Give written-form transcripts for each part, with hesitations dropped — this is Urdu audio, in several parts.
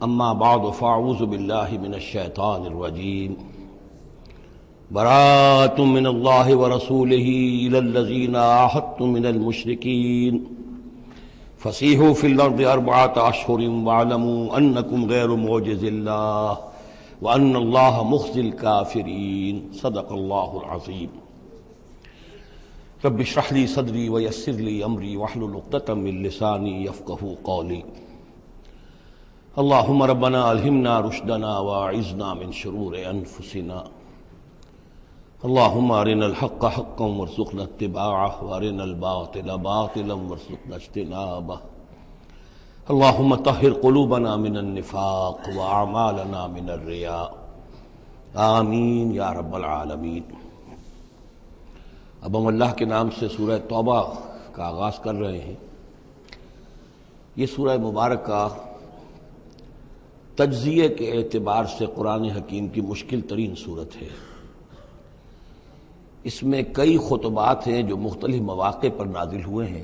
اما بعد فاعوذ باللہ من الشیطان الرجیم براۃ من اللہ ورسولہ الی الذین عاہدتم من المشرکین فسیحوا فی الارض اربعۃ اشہر واعلموا انکم غیر معجز اللہ وان اللہ مخزی الکافرین صدق اللہ العظیم۔ رب اشرح لی صدری ویسر لی امری واحلل عقدۃ من لسانی یفقہوا قولی۔ اللہم ربنا الہمنا رشدنا واعذنا من شرور انفسنا، اللہم ارنا الحق حقا وارزقنا اتباعہ وارنا الباطل باطلا وارزقنا اجتنابہ، اللہم طہر قلوبنا من النفاق واعمالنا من الرياء، آمین یا رب العالمین۔ اب ہم اللہ کے نام سے سورہ توبہ کا آغاز کر رہے ہیں۔ یہ سورہ مبارکہ تجزیے کے اعتبار سے قرآن حکیم کی مشکل ترین صورت ہے۔ اس میں کئی خطبات ہیں جو مختلف مواقع پر نازل ہوئے ہیں،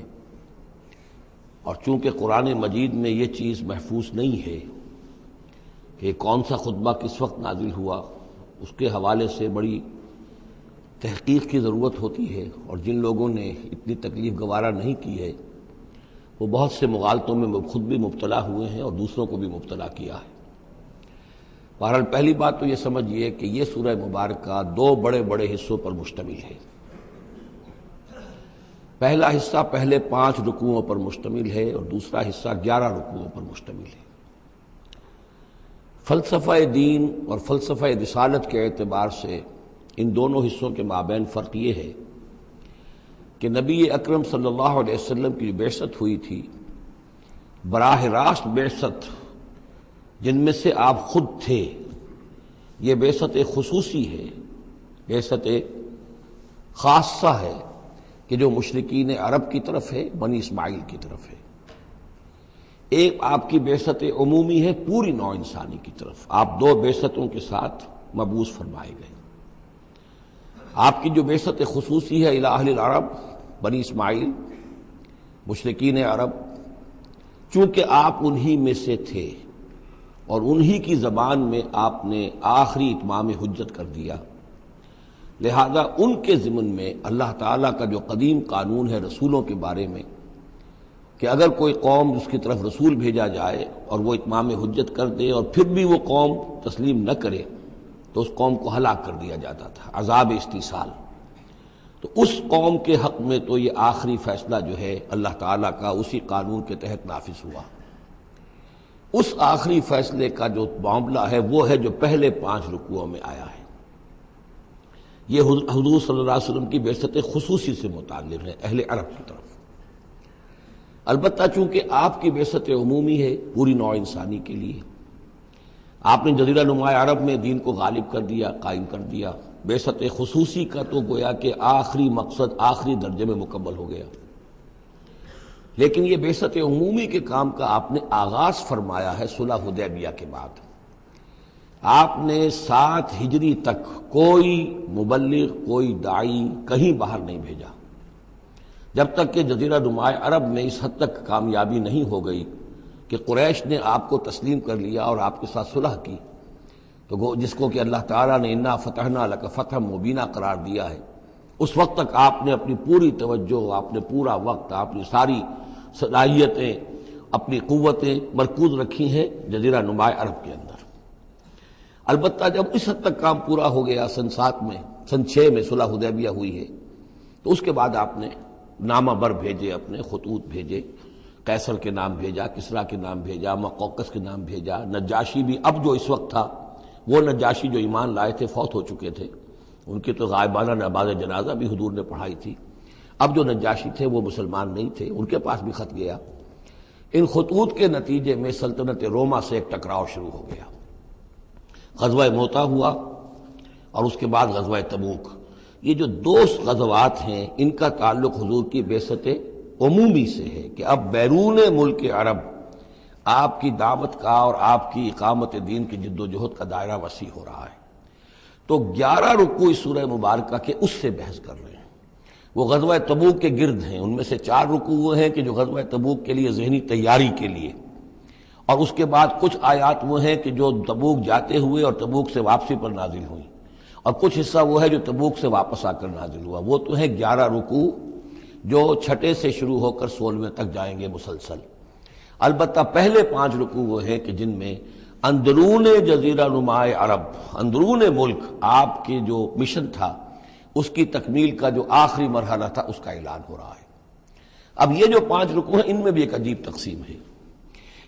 اور چونکہ قرآن مجید میں یہ چیز محفوظ نہیں ہے کہ کون سا خطبہ کس وقت نازل ہوا، اس کے حوالے سے بڑی تحقیق کی ضرورت ہوتی ہے، اور جن لوگوں نے اتنی تکلیف گوارا نہیں کی ہے وہ بہت سے مغالطوں میں خود بھی مبتلا ہوئے ہیں اور دوسروں کو بھی مبتلا کیا ہے۔ بہرحال پہلی بات تو یہ سمجھیے کہ یہ سورہ مبارکہ دو بڑے بڑے حصوں پر مشتمل ہے۔ پہلا حصہ پہلے 5 رکوعوں پر مشتمل ہے اور دوسرا حصہ 11 رکوعوں پر مشتمل ہے۔ فلسفہ دین اور فلسفہ رسالت کے اعتبار سے ان دونوں حصوں کے مابین فرق یہ ہے کہ نبی اکرم صلی اللہ علیہ وسلم کی بعثت ہوئی تھی، براہ راست بعثت جن میں سے آپ خود تھے، یہ بعثت خصوصی ہے، بعثت خاصہ ہے کہ جو مشرکین عرب کی طرف ہے، بنی اسماعیل کی طرف ہے۔ ایک آپ کی بعثت عمومی ہے پوری نوع انسانی کی طرف، آپ 2 بعثتوں کے ساتھ مبعوث فرمائے گئے۔ آپ کی جو بعثت خصوصی ہے الی اہل العرب، بنی اسماعیل، مشرکین عرب، چونکہ آپ انہی میں سے تھے اور انہی کی زبان میں آپ نے آخری اتمام حجت کر دیا، لہذا ان کے ضمن میں اللہ تعالیٰ کا جو قدیم قانون ہے رسولوں کے بارے میں کہ اگر کوئی قوم جس کی طرف رسول بھیجا جائے اور وہ اتمام حجت کر دے اور پھر بھی وہ قوم تسلیم نہ کرے تو اس قوم کو ہلاک کر دیا جاتا تھا، عذاب استیصال۔ تو اس قوم کے حق میں تو یہ آخری فیصلہ جو ہے اللہ تعالیٰ کا اسی قانون کے تحت نافذ ہوا۔ اس آخری فیصلے کا جو معاملہ ہے وہ ہے جو پہلے 5 رکوعوں میں آیا ہے۔ یہ حضور صلی اللہ علیہ وسلم کی بعثت خصوصی سے متعلق ہے، اہل عرب کی طرف۔ البتہ چونکہ آپ کی بعثت عمومی ہے پوری نوع انسانی کے لیے، آپ نے جزیرہ نما عرب میں دین کو غالب کر دیا، قائم کر دیا۔ بعثت خصوصی کا تو گویا کہ آخری مقصد آخری درجے میں مکمل ہو گیا، لیکن یہ بعثت عمومی کے کام کا آپ نے آغاز فرمایا ہے صلح حدیبیہ کے بعد۔ آپ نے 7 ہجری تک کوئی مبلغ، کوئی داعی کہیں باہر نہیں بھیجا، جب تک کہ جزیرہ نما عرب میں اس حد تک کامیابی نہیں ہو گئی کہ قریش نے آپ کو تسلیم کر لیا اور آپ کے ساتھ صلح کی، تو جس کو کہ اللہ تعالیٰ نے انا فتحنا لک فتحا مبینا قرار دیا ہے، اس وقت تک آپ نے اپنی پوری توجہ، آپ نے پورا وقت، اپنی ساری صلاحیتیں، اپنی قوتیں مرکوز رکھی ہیں جزیرہ نما عرب کے اندر۔ البتہ جب اس حد تک کام پورا ہو گیا سن 7 میں، سن 6 میں صلح حدیبیہ ہوئی ہے، تو اس کے بعد آپ نے نامہ بر بھیجے، اپنے خطوط بھیجے، قیصر کے نام بھیجا، کسریٰ کے نام بھیجا، مقوقس کے نام بھیجا، نجاشی بھی اب جو اس وقت تھا، وہ نجاشی جو ایمان لائے تھے فوت ہو چکے تھے، ان کی تو غائبانہ نماز جنازہ بھی حضور نے پڑھائی تھی۔ اب جو نجاشی تھے وہ مسلمان نہیں تھے، ان کے پاس بھی خط گیا۔ ان خطوط کے نتیجے میں سلطنت روما سے ایک ٹکراؤ شروع ہو گیا، غزوہ موتا ہوا اور اس کے بعد غزوہ تبوک۔ یہ جو 2 غزوات ہیں ان کا تعلق حضور کی بعثت عمومی سے ہے کہ اب بیرون ملک عرب آپ کی دعوت کا اور آپ کی اقامت دین کی جد و جہد کا دائرہ وسیع ہو رہا ہے۔ تو 11 رکوع اس سورہ مبارکہ کے اس سے بحث کر رہے ہیں، وہ غزوہ تبوک کے گرد ہیں۔ ان میں سے 4 رکوع وہ ہیں کہ جو غزوہ تبوک کے لیے ذہنی تیاری کے لیے، اور اس کے بعد کچھ آیات وہ ہیں کہ جو تبوک جاتے ہوئے اور تبوک سے واپسی پر نازل ہوئی، اور کچھ حصہ وہ ہے جو تبوک سے واپس آ کر نازل ہوا۔ وہ تو ہے 11 رکوع جو چھٹے سے شروع ہو کر 16ویں تک جائیں گے مسلسل۔ البتہ پہلے 5 رکوع وہ ہیں کہ جن میں اندرون جزیرہ نما عرب، اندرون ملک آپ کی جو مشن تھا اس کی تکمیل کا جو آخری مرحلہ تھا اس کا اعلان ہو رہا ہے۔ اب یہ جو 5 رکوع ہیں ان میں بھی ایک عجیب تقسیم ہے۔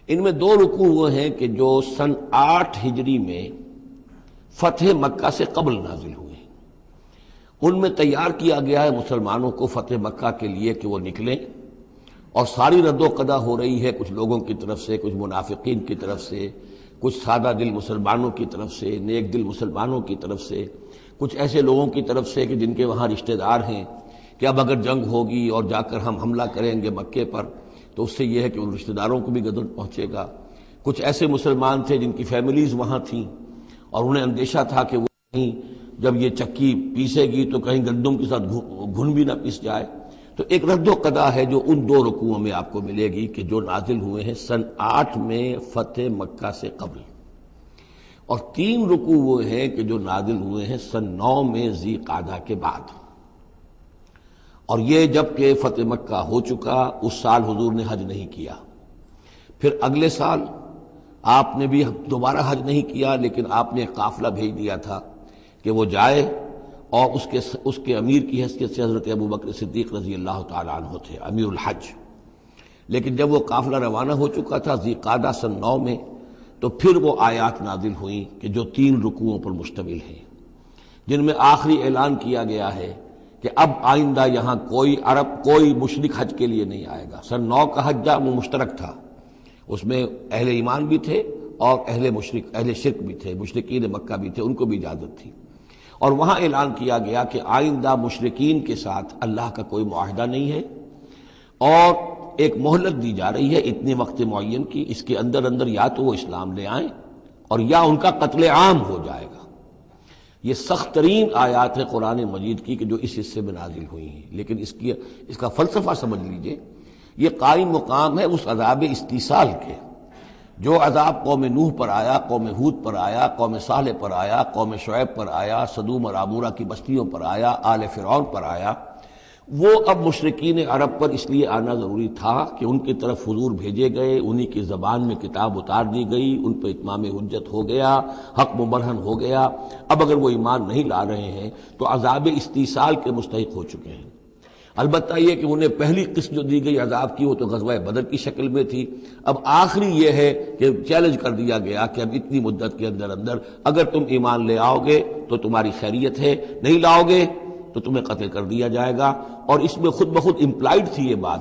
ان میں 2 رکوع وہ ہیں کہ جو سن 8 ہجری میں فتح مکہ سے قبل نازل ہوئے، ان میں تیار کیا گیا ہے مسلمانوں کو فتح مکہ کے لیے کہ وہ نکلیں، اور ساری رد و قدا ہو رہی ہے کچھ لوگوں کی طرف سے، کچھ منافقین کی طرف سے، کچھ سادہ دل مسلمانوں کی طرف سے، نیک دل مسلمانوں کی طرف سے، کچھ ایسے لوگوں کی طرف سے کہ جن کے وہاں رشتہ دار ہیں کہ اب اگر جنگ ہوگی اور جا کر ہم حملہ کریں گے مکے پر تو اس سے یہ ہے کہ ان رشتہ داروں کو بھی غضب پہنچے گا۔ کچھ ایسے مسلمان تھے جن کی فیملیز وہاں تھیں اور انہیں اندیشہ تھا کہ وہ کہیں جب یہ چکی پیسے گی تو کہیں گندم کے ساتھ گھن بھی نہ پیس جائے۔ تو ایک رد و قدا ہے جو ان 2 رکوعوں میں آپ کو ملے گی کہ جو نازل ہوئے ہیں سن 8 میں فتح مکہ سے قبل، اور 3 رکوع وہ ہیں کہ جو نازل ہوئے ہیں سن 9 میں ذی قعدہ کے بعد۔ اور یہ جب کہ فتح مکہ ہو چکا، اس سال حضور نے حج نہیں کیا، پھر اگلے سال آپ نے بھی دوبارہ حج نہیں کیا، لیکن آپ نے ایک قافلہ بھیج دیا تھا کہ وہ جائے، اور اس کے امیر کی حیثیت سے حضرت ابوبکر صدیق رضی اللہ تعالیٰ عنہ تھے امیر الحج۔ لیکن جب وہ قافلہ روانہ ہو چکا تھا ذی قعدہ سن 9 میں، تو پھر وہ آیات نازل ہوئیں کہ جو 3 رکوعوں پر مشتمل ہیں، جن میں آخری اعلان کیا گیا ہے کہ اب آئندہ یہاں کوئی عرب، کوئی مشرک حج کے لیے نہیں آئے گا۔ سن 9 کا حج وہ مشترک تھا، اس میں اہل ایمان بھی تھے اور اہل شرک بھی تھے، مشرکین مکہ بھی تھے، ان کو بھی اجازت تھی۔ اور وہاں اعلان کیا گیا کہ آئندہ مشرکین کے ساتھ اللہ کا کوئی معاہدہ نہیں ہے، اور ایک مہلت دی جا رہی ہے اتنے وقت معین کی، اس کے اندر اندر یا تو وہ اسلام لے آئیں اور یا ان کا قتل عام ہو جائے گا۔ یہ سخت ترین آیات ہے قرآن مجید کی کہ جو اس حصے میں نازل ہوئی ہیں، لیکن اس کا فلسفہ سمجھ لیجئے، یہ قائم مقام ہے اس عذاب استیصال کے جو عذاب قوم نوح پر آیا، قوم ہود پر آیا، قوم صالح پر آیا، قوم شعیب پر آیا، سدوم اور عمورہ کی بستیوں پر آیا، آل فرعون پر آیا۔ وہ اب مشرکین عرب پر اس لیے آنا ضروری تھا کہ ان کی طرف حضور بھیجے گئے، انہی کی زبان میں کتاب اتار دی گئی، ان پہ اتمام حجت ہو گیا، حق مبرہن ہو گیا۔ اب اگر وہ ایمان نہیں لا رہے ہیں تو عذاب استیصال کے مستحق ہو چکے ہیں۔ البتہ یہ کہ انہیں پہلی قسط جو دی گئی عذاب کی وہ تو غزوہ بدر کی شکل میں تھی، اب آخری یہ ہے کہ چیلنج کر دیا گیا کہ اب اتنی مدت کے اندر اندر اگر تم ایمان لے آؤ گے تو تمہاری خیریت ہے، نہیں لاؤ گے تو تمہیں قتل کر دیا جائے گا۔ اور اس میں خود بخود امپلائڈ تھی یہ بات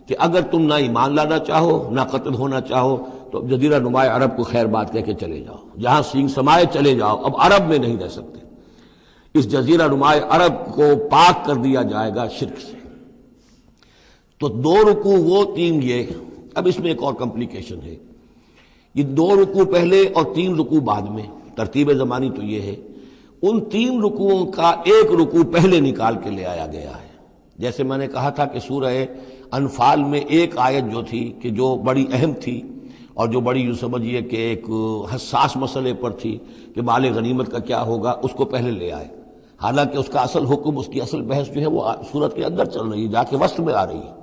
کہ اگر تم نہ ایمان لانا چاہو نہ قتل ہونا چاہو تو جزیرہ نما عرب کو خیر بات کہہ کے چلے جاؤ، جہاں سینگ سمائے چلے جاؤ، اب عرب میں نہیں رہ سکتے۔ اس جزیرہ نما عرب کو پاک کر دیا جائے گا شرک سے۔ تو 2 رکوع وہ 3 یہ، اب اس میں ایک اور کمپلیکیشن ہے، یہ 2 رکوع پہلے اور 3 رکوع بعد میں، ترتیب زمانی تو یہ ہے، ان 3 رکوعوں کا ایک رکوع پہلے نکال کے لے آیا گیا ہے۔ جیسے میں نے کہا تھا کہ سورہ انفال میں ایک آیت جو تھی کہ جو بڑی اہم تھی اور جو بڑی یوں سمجھیے کہ ایک حساس مسئلے پر تھی کہ مال غنیمت کا کیا ہوگا، اس کو پہلے لے آئے، حالانکہ اس کا اصل حکم، اس کی اصل بحث جو ہے وہ سورت کے اندر چل رہی ہے، جا کے وسط میں آ رہی ہے۔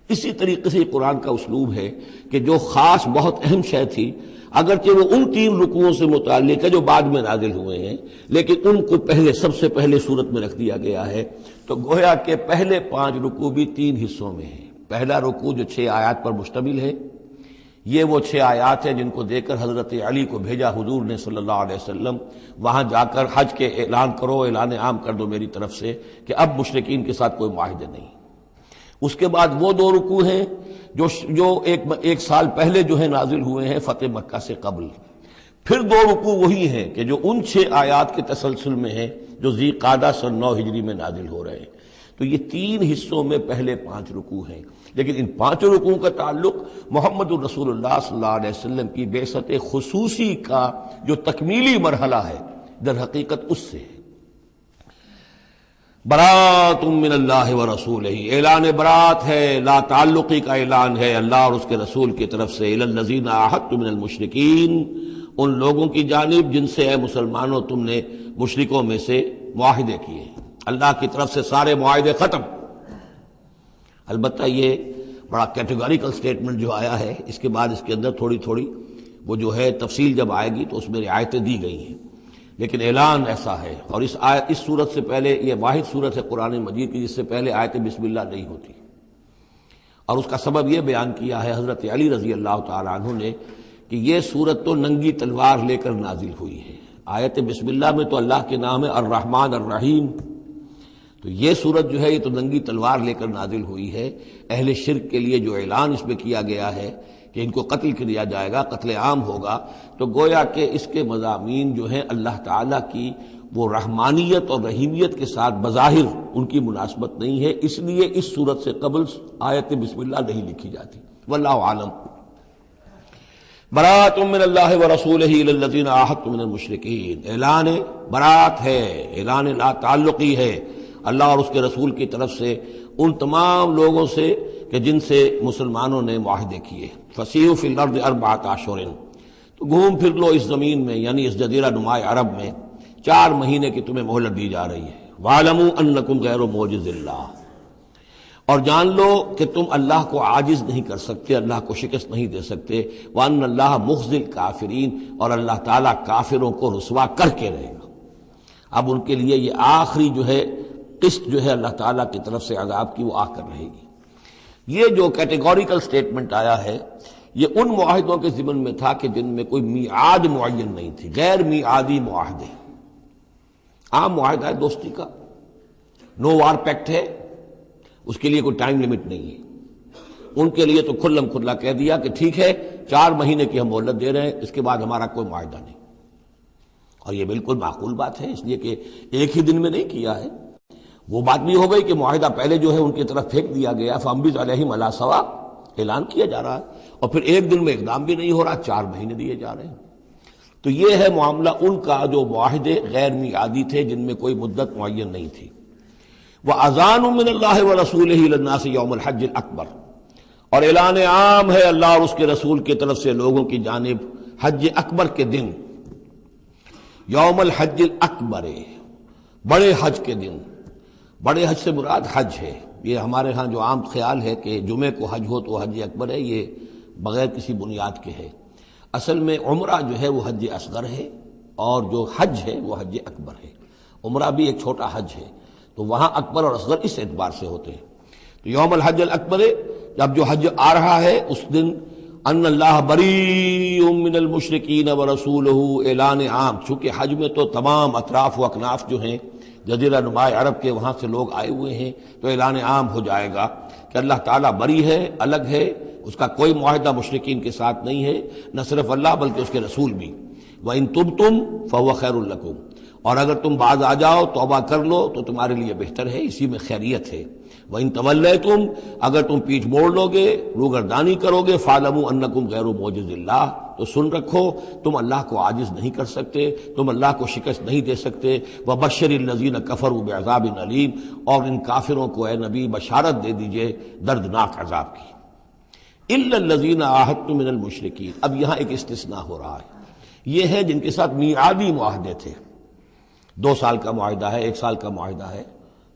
اسی طریقے سے قرآن کا اسلوب ہے کہ جو خاص بہت اہم شے تھی، اگرچہ وہ ان 3 رکوعوں سے متعلق ہے جو بعد میں نازل ہوئے ہیں، لیکن ان کو پہلے سب سے پہلے صورت میں رکھ دیا گیا ہے۔ تو گویا کہ پہلے 5 رکوع بھی 3 حصوں میں ہیں۔ پہلا رکوع جو 6 آیات پر مشتمل ہے، یہ وہ 6 آیات ہیں جن کو دے کر حضرت علی کو بھیجا حضور نے صلی اللہ علیہ وسلم، وہاں جا کر حج کے اعلان کرو، اعلان عام کر دو میری طرف سے کہ اب مشرکین کے ساتھ کوئی معاہدے نہیں۔ اس کے بعد وہ 2 رکوع ہیں جو ایک سال پہلے جو ہے نازل ہوئے ہیں فتح مکہ سے قبل۔ پھر 2 رکوع وہی ہیں کہ جو ان 6 آیات کے تسلسل میں ہیں جو ذی قعدہ سن 9 ہجری میں نازل ہو رہے ہیں۔ تو یہ 3 حصوں میں پہلے 5 رکوع ہیں، لیکن ان 5 رکوعوں کا تعلق محمد الرسول اللہ صلی اللہ علیہ وسلم کی بعثت خصوصی کا جو تکمیلی مرحلہ ہے در حقیقت اس سے ہے۔ برات من اللہ ورسولہ، اعلان برات ہے، لا تعلقی کا اعلان ہے اللہ اور اس کے رسول کی طرف سے، الی الذین عاہدتم من المشرکین، ان لوگوں کی جانب جن سے اے مسلمانوں تم نے مشرکوں میں سے معاہدے کیے، اللہ کی طرف سے سارے معاہدے ختم۔ البتہ یہ بڑا کیٹیگوریکل سٹیٹمنٹ جو آیا ہے، اس کے بعد اس کے اندر تھوڑی تھوڑی وہ جو ہے تفصیل جب آئے گی تو اس میں رعایتیں دی گئی ہیں، لیکن اعلان ایسا ہے۔ اور اس صورت سے پہلے، یہ واحد صورت ہے قرآن مجید کی جس سے پہلے آیت بسم اللہ نہیں ہوتی، اور اس کا سبب یہ بیان کیا ہے حضرت علی رضی اللہ تعالی عنہ نے کہ یہ صورت تو ننگی تلوار لے کر نازل ہوئی ہے۔ آیت بسم اللہ میں تو اللہ کے نام ہے الرحمن الرحیم، تو یہ صورت جو ہے یہ تو ننگی تلوار لے کر نازل ہوئی ہے۔ اہل شرک کے لیے جو اعلان اس میں کیا گیا ہے کہ ان کو قتل کیا جائے گا، قتل عام ہوگا، تو گویا کہ اس کے مضامین جو ہیں اللہ تعالیٰ کی وہ رحمانیت اور رحیمیت کے ساتھ بظاہر ان کی مناسبت نہیں ہے، اس لیے اس صورت سے قبل آیت بسم اللہ نہیں لکھی جاتی۔ واللہ عالم۔ برات من اللہ ورسولہ الی الذین عاہدتم من المشرکین، اعلان برات ہے، اعلان لا تعلقی ہے اللہ اور اس کے رسول کی طرف سے ان تمام لوگوں سے کہ جن سے مسلمانوں نے معاہدے کیے۔ فسیحوا فی الارض اربعۃ اشہر، تو گھوم پھر لو اس زمین میں، یعنی اس جزیرہ نما عرب میں 4 مہینے کی تمہیں مہلت دی جا رہی ہے۔ وَاعْلَمُوا أَنَّكُمْ غَيْرُ مُعْجِزِ اللَّهِ، اور جان لو کہ تم اللہ کو عاجز نہیں کر سکتے، اللہ کو شکست نہیں دے سکتے۔ وَأَنَّ اللَّهَ مُخْزِي الْكَافِرِينَ، اور اللہ تعالیٰ کافروں کو رسوا کر کے رہے گا۔ اب ان کے لیے یہ آخری جو ہے قسط جو ہے اللہ تعالیٰ کی طرف سے عذاب کی وہ آ کر رہے گی۔ یہ جو کیٹیگوریکل سٹیٹمنٹ آیا ہے یہ ان معاہدوں کے ضمن میں تھا کہ جن میں کوئی میعاد معین نہیں تھی، غیر میعادی معاہدے۔ عام معاہدہ ہے دوستی کا، نو وار پیکٹ ہے، اس کے لیے کوئی ٹائم لمٹ نہیں ہے۔ ان کے لیے تو کھلم کھلا کہہ دیا کہ ٹھیک ہے 4 مہینے کی ہم مہلت دے رہے ہیں، اس کے بعد ہمارا کوئی معاہدہ نہیں۔ اور یہ بالکل معقول بات ہے، اس لیے کہ ایک ہی دن میں نہیں کیا ہے۔ وہ بات بھی ہو گئی کہ معاہدہ پہلے جو ہے ان کی طرف پھینک دیا گیا، فَأَنبِذْ عَلَيْهِمْ عَلَىٰ سَوَاءٍ، اعلان کیا جا رہا ہے، اور پھر ایک دن میں اقدام بھی نہیں ہو رہا، 4 مہینے دیے جا رہے ہیں۔ تو یہ ہے معاملہ ان کا جو معاہدے غیر میعادی تھے جن میں کوئی مدت معین نہیں تھی۔ وَأَذَانٌ مِّنَ اللَّهِ وَرَسُولِهِ إِلَى النَّاسِ يَوْمَ الْحَجِّ الْأَكْبَرِ، اور اعلان عام ہے اللہ اور اس کے رسول کی طرف سے لوگوں کی جانب حج اکبر کے دن، یوم الحج الاکبر، بڑے حج کے دن۔ بڑے حج سے مراد حج ہے، یہ ہمارے ہاں جو عام خیال ہے کہ جمعے کو حج ہو تو حج اکبر ہے، یہ بغیر کسی بنیاد کے ہے۔ اصل میں عمرہ جو ہے وہ حج اصغر ہے، اور جو حج ہے وہ حج اکبر ہے۔ عمرہ بھی ایک چھوٹا حج ہے، تو وہاں اکبر اور اصغر اس اعتبار سے ہوتے ہیں۔ تو یوم الحج الاکبر، جب جو حج آ رہا ہے اس دن، ان اللہ بریء من المشرکین ورسولہ، اعلان عام، چونکہ حج میں تو تمام اطراف و اکناف جو ہیں جزیرہ نما عرب کے وہاں سے لوگ آئے ہوئے ہیں، تو اعلان عام ہو جائے گا کہ اللہ تعالیٰ بری ہے، الگ ہے، اس کا کوئی معاہدہ مشرکین کے ساتھ نہیں ہے، نہ صرف اللہ بلکہ اس کے رسول بھی۔ وَإِن تُبْتُمْ فَهُوَ خَيْرٌ لَكُمْ، اور اگر تم باز آ جاؤ، توبہ کر لو تو تمہارے لیے بہتر ہے، اسی میں خیریت ہے۔ وَإِن تَوَلَّيْتُمْ، اگر تم پیٹھ موڑ لو گے، روگردانی کرو گے، فَاعْلَمُوا أَنَّكُمْ غَيْرُ مُعْجِزِ اللَّهِ، تو سن رکھو تم اللہ کو عاجز نہیں کر سکتے، تم اللہ کو شکست نہیں دے سکتے۔ وَبَشِّرِ الَّذِينَ كَفَرُوا بِعَذَابٍ أَلِيمٍ، اور ان کافروں کو اے نبی بشارت دے دیجئے دردناک عذاب کی۔ إِلَّا الَّذِينَ عَاهَدتُّم مِّنَ الْمُشْرِكِينَ، اب یہاں ایک استثناء ہو رہا ہے، یہ ہے جن کے ساتھ میعادی معاہدے تھے، 2 سال کا معاہدہ ہے، 1 سال کا معاہدہ ہے،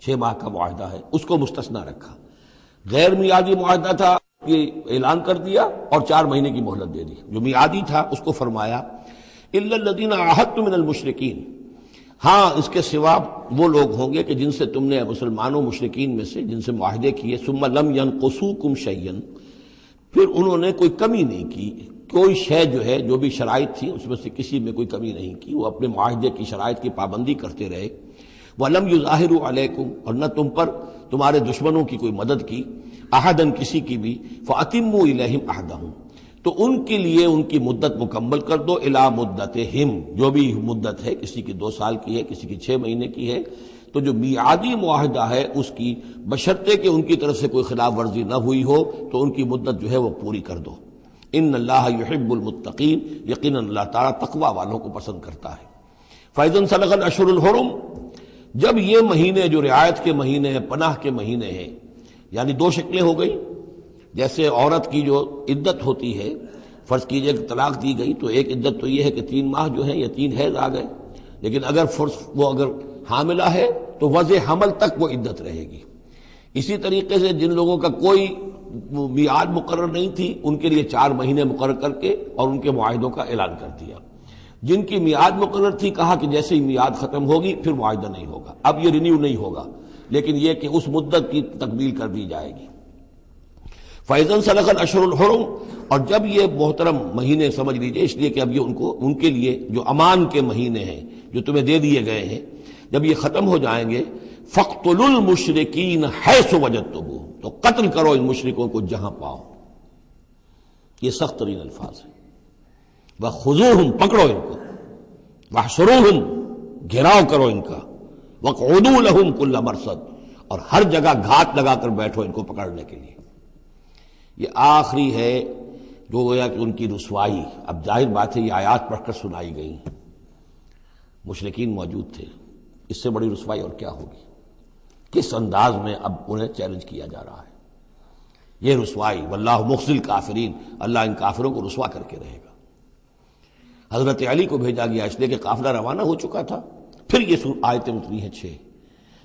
6 ماہ کا معاہدہ ہے، اس کو مستثنیٰ رکھا۔ غیر میعادی معاہدہ تھا، یہ اعلان کر دیا اور 4 مہینے کی مہلت دے دی۔ جو میعادی تھا اس کو فرمایا الا الذین عاہدتم من المشرکین، ہاں اس کے سوا وہ لوگ ہوں گے کہ جن سے تم نے مسلمانوں مشرکین میں سے جن سے معاہدے کیے، ثم لم ینقصوکم شیئا، پھر انہوں نے کوئی کمی نہیں کی، کوئی شے جو ہے جو بھی شرائط تھی اس میں سے کسی میں کوئی کمی نہیں کی، وہ اپنے معاہدے کی شرائط کی پابندی کرتے رہے۔ وَلَمْ يُظَاهِرُوا عَلَيْكُمْ، اور نہ تم پر تمہارے دشمنوں کی کوئی مدد کی، احدن کسی کی بھی، فَأَتِمُّوا إِلَيْهِمْ عَهْدَهُمْ، تو ان کے لیے ان کی مدت مکمل کر دو، اِلَى مُدَّتِهِمْ، جو بھی مدت ہے، کسی کی 2 سال کی ہے، کسی کی 6 مہینے کی ہے، تو جو میعادی معاہدہ ہے اس کی بشرطے کہ ان کی طرف سے کوئی خلاف ورزی نہ ہوئی ہو تو ان کی مدت جو ہے وہ پوری کر دو۔ ان اللہ یحب المتقین، یقیناً اللہ تعالیٰ تقوی والوں کو پسند کرتا ہے۔ فَإِذَا انْسَلَخَ الْأَشْهُرُ الْحُرُمُ، جب یہ مہینے جو رعایت کے مہینے ہیں، پناہ کے مہینے ہیں، یعنی دو شکلیں ہو گئی، جیسے عورت کی جو عدت ہوتی ہے، فرض کیجئے کہ طلاق دی گئی تو ایک عدت تو یہ ہے کہ 3 ماہ جو ہیں یا 3 حیض آ گئے، لیکن اگر وہ اگر حاملہ ہے تو وضع حمل تک وہ عدت رہے گی۔ اسی طریقے سے جن لوگوں کا کوئی میعاد مقرر نہیں تھی ان کے لیے 4 مہینے مقرر کر کے اور ان کے معاہدوں کا اعلان کر دیا۔ جن کی میعاد مقرر تھی کہا کہ جیسے ہی میعاد ختم ہوگی پھر معاہدہ نہیں ہوگا، اب یہ رینیو نہیں ہوگا، لیکن یہ کہ اس مدت کی تکمیل کر دی جائے گی۔ فَإِذَا انسَلَخَ الْأَشْهُرُ الْحُرُمُ، اور جب یہ محترم مہینے سمجھ لیجئے، اس لیے کہ اب یہ ان کے لیے جو امان کے مہینے ہیں جو تمہیں دے دیے گئے ہیں، جب یہ ختم ہو جائیں گے، فَاقْتُلُوا الْمُشْرِكِينَ حَيْثُ وَجَدتُّمُوهُمْ، تو قتل کرو ان مشرکوں کو جہاں پاؤ۔ یہ سخت ترین الفاظ ہیں۔ وَخُذُوهُمْ، پکڑو ان کو، وَاحْصُرُوهُمْ، گھیراؤ کرو ان کا، وَاقْعُدُوا لَهُمْ كُلَّ مَرْصَدٍ، اور ہر جگہ گھات لگا کر بیٹھو ان کو پکڑنے کے لیے۔ یہ آخری ہے جو گویا کہ ان کی رسوائی، اب ظاہر بات ہے یہ آیات پڑھ کر سنائی گئی، مشرکین موجود تھے، اس سے بڑی رسوائی اور کیا ہوگی؟ کس انداز میں اب انہیں چیلنج کیا جا رہا ہے، یہ رسوائی، واللہ مخزی الکافرین، اللہ ان کافروں کو رسوا کر کے رہے گا۔ حضرت علی کو بھیجا گیا اس لیے کہ قافلہ روانہ ہو چکا تھا، پھر یہ آیتیں اتری ہیں 6،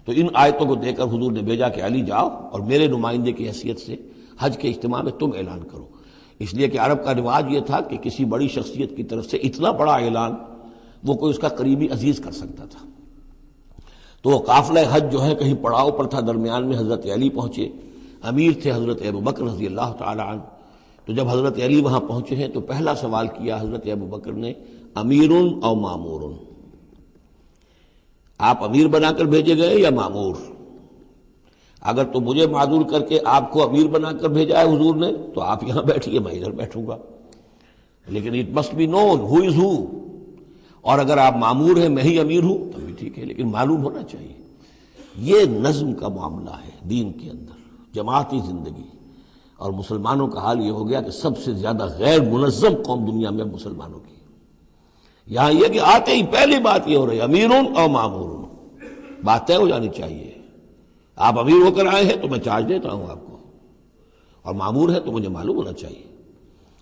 تو ان آیتوں کو دے کر حضور نے بھیجا کہ علی جاؤ اور میرے نمائندے کی حیثیت سے حج کے اجتماع میں تم اعلان کرو، اس لیے کہ عرب کا رواج یہ تھا کہ کسی بڑی شخصیت کی طرف سے اتنا بڑا اعلان وہ کوئی اس کا قریبی عزیز کر سکتا تھا۔ تو وہ قافلہ حج جو ہے کہیں پڑاؤ پر تھا، درمیان میں حضرت علی پہنچے، امیر تھے حضرت ابوبکر رضی اللہ تعالی عنہ۔ تو جب حضرت علی وہاں پہنچے ہیں تو پہلا سوال کیا حضرت ابوبکر نے، امیر او مامور، آپ امیر بنا کر بھیجے گئے یا مامور؟ اگر تو مجھے معذور کر کے آپ کو امیر بنا کر بھیجا ہے حضور نے تو آپ یہاں بیٹھیے، میں ادھر بیٹھوں گا، لیکن اٹ مسٹ بی نون ہو از ہو، اور اگر آپ مامور ہیں میں ہی امیر ہوں تو بھی ٹھیک ہے، لیکن معلوم ہونا چاہیے۔ یہ نظم کا معاملہ ہے دین کے اندر، جماعتی زندگی، اور مسلمانوں کا حال یہ ہو گیا کہ سب سے زیادہ غیر منظم قوم دنیا میں مسلمانوں کی۔ یہاں یہ کہ آتے ہی پہلی بات یہ ہو رہی ہے امیرون اور مامورون، بات طے ہو جانی چاہیے، آپ امیر ہو کر آئے ہیں تو میں چارج دیتا ہوں آپ کو، اور مامور ہے تو مجھے معلوم ہونا چاہیے۔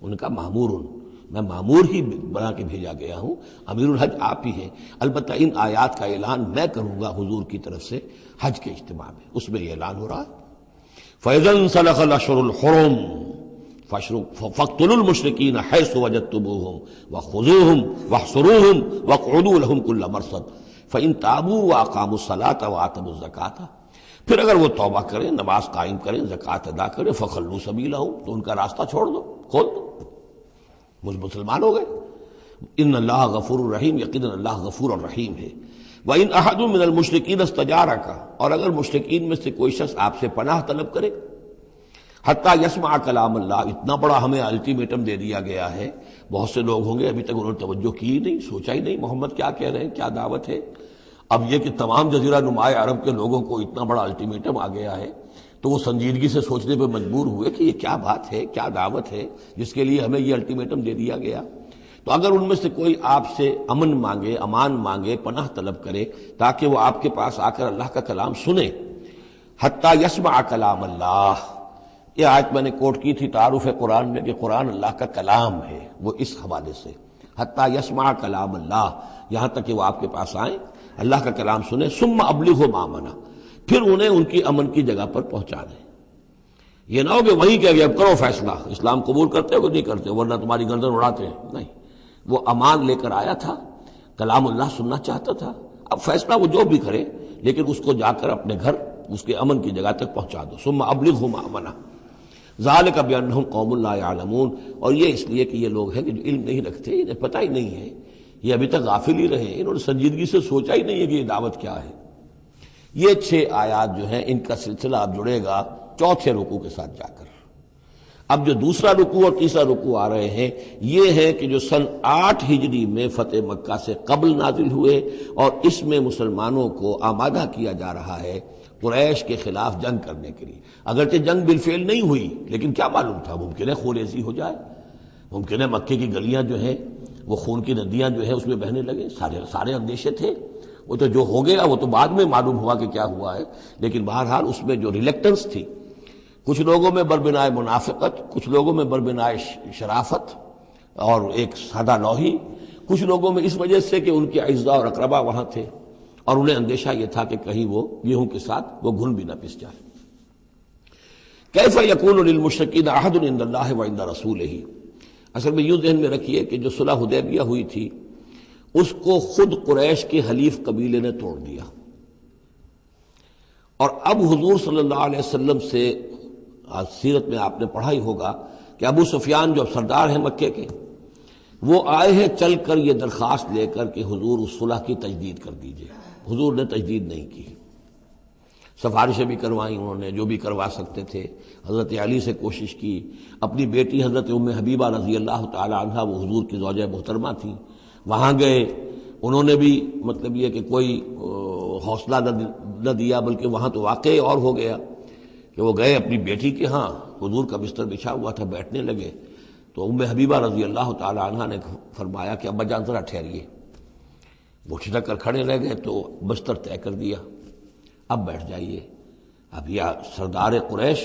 ان کا مامورون، میں مامور ہی بنا کے بھیجا گیا ہوں، امیر الحج آپ ہی ہیں، البتہ ان آیات کا اعلان میں کروں گا حضور کی طرف سے حج کے اجتماع میں، اس میں یہ اعلان ہو رہا ہے۔ فَإِذَا انسَلَخَ الْأَشْهُرُ الْحُرُمُ فَاقْتُلُوا الْمُشْرِكِينَ حَيْثُ وَجَدتُّمُوهُمْ وَخُذُوهُمْ وَاحْصُرُوهُمْ وَاقْعُدُوا لَهُمْ كُلَّ مَرْصَدٍ فَإِن تَابُوا وَأَقَامُوا الصَّلَاةَ وَآتَوُا الزَّكَاةَ، پھر اگر وہ توبہ کریں، نماز قائم کریں، زکوٰۃ ادا کریں، فَخَلُّوا سَبِيلَهُمْ، تو ان کا راستہ چھوڑ دو، کھول دو، مسلمان ہو گئے۔ ان اللہ غفور الرحیم، یقیناً اللہ غفور الرحیم ہے۔ وَإِنْ أَحَدٌ مِّنَ الْمُشْرِكِينَ اسْتَجَارَكَ، اور اگر مشرکین میں سے کوئی شخص آپ سے پناہ طلب کرے، حتیٰ یسمع کلام اللہ، اتنا بڑا ہمیں الٹیمیٹم دے دیا گیا ہے، بہت سے لوگ ہوں گے ابھی تک انہوں نے توجہ کی نہیں، سوچا ہی نہیں محمد کیا کہہ رہے ہیں، کیا دعوت ہے۔ اب یہ کہ تمام جزیرہ نما عرب کے لوگوں کو اتنا بڑا الٹیمیٹم آ گیا ہے تو وہ سنجیدگی سے سوچنے پہ مجبور ہوئے کہ یہ کیا بات ہے، کیا دعوت ہے جس کے لیے ہمیں یہ الٹیمیٹم دے دیا گیا۔ تو اگر ان میں سے کوئی آپ سے امن مانگے، امان مانگے، پناہ طلب کرے تاکہ وہ آپ کے پاس آ کر اللہ کا کلام سنے، حتیٰ یسمع کلام اللہ، یہ آیت میں نے کوٹ کی تھی تعارف قرآن میں کہ قرآن اللہ کا کلام ہے، وہ اس حوالے سے حتیٰ یسمع کلام اللہ، یہاں تک کہ وہ آپ کے پاس آئیں، اللہ کا کلام سنیں، ثم ابلغہ ما امنا، پھر انہیں ان کی امن کی جگہ پر پہنچا دیں۔ یہ نہ ہو کہ وہیں کہہ گیا اب کرو فیصلہ، اسلام قبول کرتے ہو کہ نہیں کرتے، ورنہ تمہاری گردن اڑاتے ہیں، نہیں، وہ امان لے کر آیا تھا، کلام اللہ سننا چاہتا تھا، اب فیصلہ وہ جو بھی کرے لیکن اس کو جا کر اپنے گھر اس کے امن کی جگہ تک پہنچا دو۔ ثم ابلغہ ما امنا ذالک بانہم قوم لا یعلمون، اور یہ اس لیے کہ یہ لوگ ہیں کہ جو علم نہیں رکھتے، انہیں پتہ ہی نہیں ہے، یہ ابھی تک غافل ہی رہے، انہوں نے سنجیدگی سے سوچا ہی نہیں ہے کہ یہ دعوت کیا ہے۔ یہ 6 آیات جو ہیں ان کا سلسلہ اب جڑے گا چوتھے رکوع کے ساتھ جا کر۔ اب جو دوسرا رکوع اور تیسرا رکوع آ رہے ہیں یہ ہے کہ جو سن 8 ہجری میں فتح مکہ سے قبل نازل ہوئے، اور اس میں مسلمانوں کو آمادہ کیا جا رہا ہے قریش کے خلاف جنگ کرنے کے لیے۔ اگرچہ جنگ بالفعل نہیں ہوئی لیکن کیا معلوم تھا، ممکن ہے خونریزی ہو جائے، ممکن ہے مکے کی گلیاں جو ہیں وہ خون کی ندیاں جو ہیں اس میں بہنے لگے، سارے اندیشے تھے۔ وہ تو جو ہو گیا وہ تو بعد میں معلوم ہوا کہ کیا ہوا ہے، لیکن بہرحال اس میں جو ریلیکٹنس تھی، کچھ لوگوں میں بربنائے منافقت، کچھ لوگوں میں بربنائے شرافت اور ایک سادہ لوحی، کچھ لوگوں میں اس وجہ سے کہ ان کے اعزاء اور اقربا وہاں تھے اور انہیں اندیشہ یہ تھا کہ کہیں وہ گیہوں کے ساتھ وہ گھن بھی نہ پس جائے۔ کیف یکون للمشرکین عہد عند اللہ وعند رسولہ، اصل میں یوں ذہن میں رکھیے کہ جو صلح حدیبیہ ہوئی تھی اس کو خود قریش کے حلیف قبیلے نے توڑ دیا، اور اب حضور صلی اللہ علیہ وسلم سے سیرت میں آپ نے پڑھا ہی ہوگا کہ ابو سفیان جو اب سردار ہیں مکے کے، وہ آئے ہیں چل کر یہ درخواست لے کر کہ حضور اس صلح کی تجدید کر دیجئے۔ حضور نے تجدید نہیں کی، سفارشیں بھی کروائیں انہوں نے جو بھی کروا سکتے تھے، حضرت علی سے کوشش کی، اپنی بیٹی حضرت ام حبیبہ رضی اللہ تعالی عنہا وہ حضور کی زوجہ محترمہ تھیں، وہاں گئے، انہوں نے بھی مطلب یہ کہ کوئی حوصلہ نہ دیا، بلکہ وہاں تو واقعی اور ہو گیا کہ وہ گئے اپنی بیٹی کے ہاں، حضور کا بستر بچھا ہوا تھا، بیٹھنے لگے تو ام حبیبہ رضی اللہ تعالی عنہا نے فرمایا کہ ابا جان ذرا ٹھہریے، وہ ٹھٹک کر کھڑے رہ گئے تو بستر طے کر دیا، اب بیٹھ جائیے۔ اب یہ سردار قریش،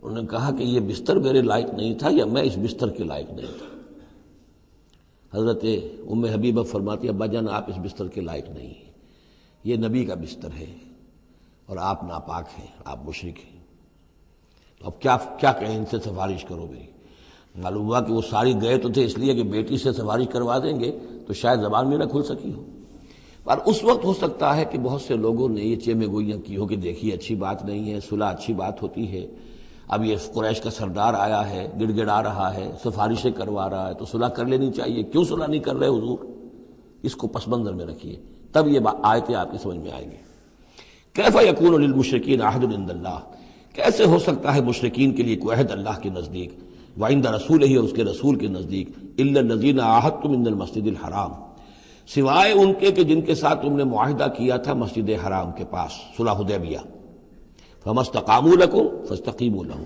انہوں نے کہا کہ یہ بستر میرے لائق نہیں تھا یا میں اس بستر کے لائق نہیں تھا۔ حضرت ام حبیبہ فرماتی ابا جان آپ اس بستر کے لائق نہیں ہیں، یہ نبی کا بستر ہے اور آپ ناپاک ہیں، آپ مشرک ہیں، تو اب کیا کہیں، ان سے سفارش کرو میری۔ معلوم ہوا کہ وہ ساری گئے تو تھے اس لیے کہ بیٹی سے سفارش کروا دیں گے تو شاید زبان میں نہ کھل سکی ہو، پر اس وقت ہو سکتا ہے کہ بہت سے لوگوں نے یہ چیمے گوئیاں کی ہو کہ دیکھیے اچھی بات نہیں ہے، صلح اچھی بات ہوتی ہے، اب یہ قریش کا سردار آیا ہے، گڑ گڑا رہا ہے، سفارشیں کروا رہا ہے، تو صلح کر لینی چاہیے، کیوں صلح نہیں کر رہے حضور؟ اس کو پس منظر میں رکھیے، تب یہ آیتیں آپ کی سمجھ میں آئیں گی۔ کیف یکون للمشرکین عہد عند اللہ، کیسے ہو سکتا ہے مشرکین کے لیے کوئی عہد اللہ کے نزدیک، وعند رسولہ اور اس کے رسول کے نزدیک، الا الذین عاہدتم من المسجد الحرام، سوائے ان کے کہ جن کے ساتھ تم نے معاہدہ کیا تھا مسجد حرام کے پاس، صلح حدیبیہ، فما استقاموا لکم فاستقیموا لہم،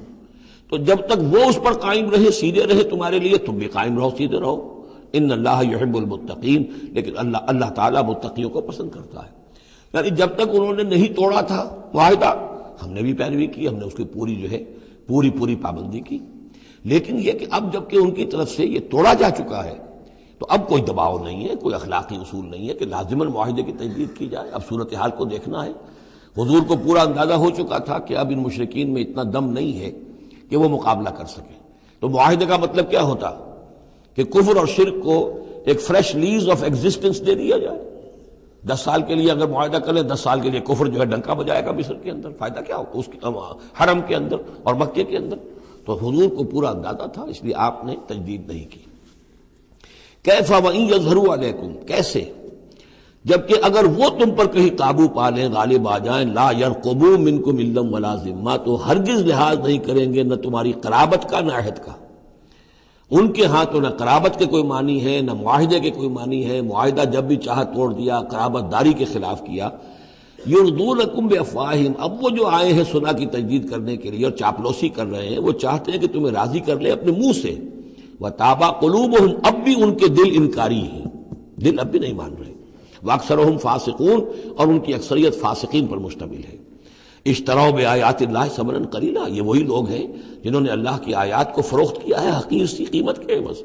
تو جب تک وہ اس پر قائم رہے، سیدھے رہے تمہارے لیے، تم بھی قائم رہو، سیدھے رہو۔ ان اللہ یحب المتقین، لیکن اللہ تعالیٰ متقیوں کو پسند کرتا ہے۔ یعنی جب تک انہوں نے نہیں توڑا تھا معاہدہ، ہم نے بھی پیروی کی، ہم نے اس کی پوری جو ہے پوری پابندی کی، لیکن یہ کہ اب جب کہ ان کی طرف سے یہ توڑا جا چکا ہے تو اب کوئی دباؤ نہیں ہے، کوئی اخلاقی اصول نہیں ہے کہ لازماً معاہدے کی تجدید کی جائے، اب صورتحال کو دیکھنا ہے۔ حضور کو پورا اندازہ ہو چکا تھا کہ اب ان مشرکین میں اتنا دم نہیں ہے کہ وہ مقابلہ کر سکے، تو معاہدے کا مطلب کیا ہوتا کہ کفر اور شرک کو ایک فریش لیز آف ایگزسٹنس دے دیا جائے۔ 10 سال کے لیے اگر معاہدہ کریں، 10 سال کے لیے کفر جو ہے ڈنکا بجائے گا مصر کے اندر، فائدہ کیا ہوگا اس حرم کے اندر اور مکے کے اندر؟ تو حضور کو پورا اندازہ تھا، اس لیے آپ نے تجدید نہیں کی۔ کیف وَإِن يَظْهَرُوا عَلَيْكُمْ، کیسے جبکہ اگر وہ تم پر کہیں قابو پا لیں، غالب آ جائیں، لا يرقبوا منکم الا ولا ذمہ، تو ہرگز لحاظ نہیں کریں گے نہ تمہاری قرابت کا نہ عہد کا۔ ان کے ہاں تو نہ قرابت کے کوئی معنی ہے نہ معاہدے کے کوئی معنی ہے، معاہدہ جب بھی چاہا توڑ دیا، قرابت داری کے خلاف کیا۔ یرضونکم بافواہہم، اب وہ جو آئے ہیں صلح کی تجدید کرنے کے لیے اور چاپلوسی کر رہے ہیں، وہ چاہتے ہیں کہ تمہیں راضی کر لیں اپنے منہ سے، وتابا قلوبہم، اب بھی ان کے دل انکاری ہیں، دل اب بھی نہیں مان رہے، واکثرہم فاسقون، اور ان کی اکثریت فاسقین پر مشتمل ہے۔ اشتروا بآیات اللہ ثمنا قلیلا، یہ وہی لوگ ہیں جنہوں نے اللہ کی آیات کو فروخت کیا ہے حقیر سی قیمت کے عوض،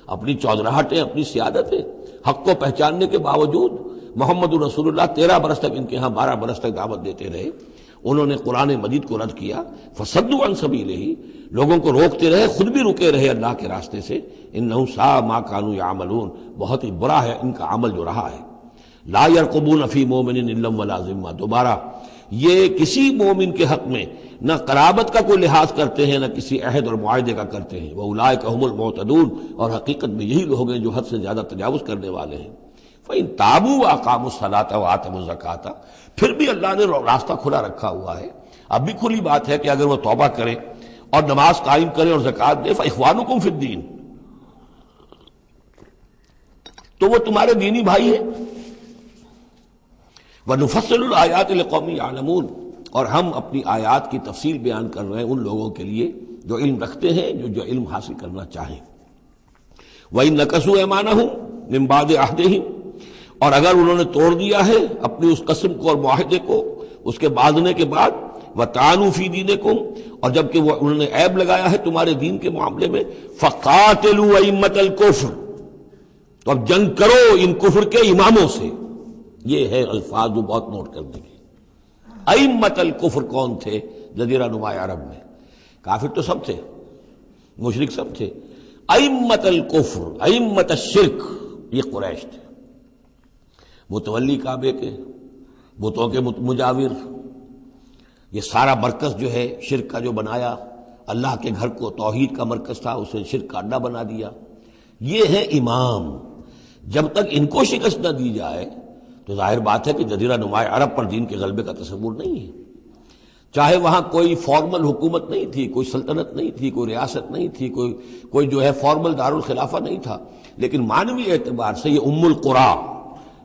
اپنی چودراہٹیں، اپنی سیادتیں، حق کو پہچاننے کے باوجود محمد رسول اللہ 13 برس تک ان کے ہاں 12 برس تک دعوت دیتے رہے، انہوں نے قرآن مجید کو رد کیا، فصدوا عن سبیلہ، لوگوں کو روکتے رہے، خود بھی رکے رہے اللہ کے راستے سے، انہم ساء ما کانوا یعملون، بہت ہی برا ہے ان کا عمل جو رہا ہے۔ لا یرقبون فی مومن الا ولا ذمہ، دوبارہ یہ کسی مومن کے حق میں نہ قرابت کا کوئی لحاظ کرتے ہیں نہ کسی عہد اور معاہدے کا کرتے ہیں، واولئک ھم المعتدون، اور حقیقت میں یہی لوگ ہیں جو حد سے زیادہ تجاوز کرنے والے ہیں۔ فإن تابوا وأقاموا الصلاة وآتوا الزکاة، پھر بھی اللہ نے راستہ کھلا رکھا ہوا ہے، اب بھی کھلی بات ہے کہ اگر وہ توبہ کریں اور نماز قائم کریں اور زکوٰۃ دیں، فإخوانکم فی الدین، تو وہ تمہارے دینی بھائی ہیں۔ وَنُفَصِّلُ الْآيَاتِ لِقَوْمٍ يَعْلَمُونَ، اور ہم اپنی آیات کی تفصیل بیان کر رہے ہیں ان لوگوں کے لیے جو علم رکھتے ہیں، جو علم حاصل کرنا چاہیں۔ وَإِن نَكَثُوا أَيْمَانَهُمْ مِن بَعْدِ عَهْدِهِمْ، اور اگر انہوں نے توڑ دیا ہے اپنی اس قسم کو اور معاہدے کو اس کے باندھنے کے بعد، وَطَعَنُوا فِي دِينِكُمْ، اور جبکہ وہ انہوں نے عیب لگایا ہے تمہارے دین کے معاملے میں، فَقَاتِلُوا أَئِمَّةَ الْكُفْرِ، تو اب جنگ کرو ان کفر کے اماموں سے۔ یہ ہے الفاظ جو بہت نوٹ کرنے کے۔ ائمۃ الکفر کون تھے جزیرہ نما عرب میں؟ کافر تو سب تھے، مشرک سب تھے۔ ائمۃ الکفر، ائمۃ الشرک، یہ قریش تھے، متولی کعبے کے، بتوں کے مجاور، یہ سارا مرکز جو ہے شرک کا جو بنایا، اللہ کے گھر کو توحید کا مرکز تھا اسے شرک کا اڈا بنا دیا۔ یہ ہے امام۔ جب تک ان کو شکست نہ دی جائے تو ظاہر بات ہے کہ جزیرہ نما عرب پر دین کے غلبے کا تصور نہیں ہے۔ چاہے وہاں کوئی فارمل حکومت نہیں تھی، کوئی سلطنت نہیں تھی، کوئی ریاست نہیں تھی، کوئی جو ہے فارمل دارالخلافہ نہیں تھا، لیکن معنوی اعتبار سے یہ ام القریٰ،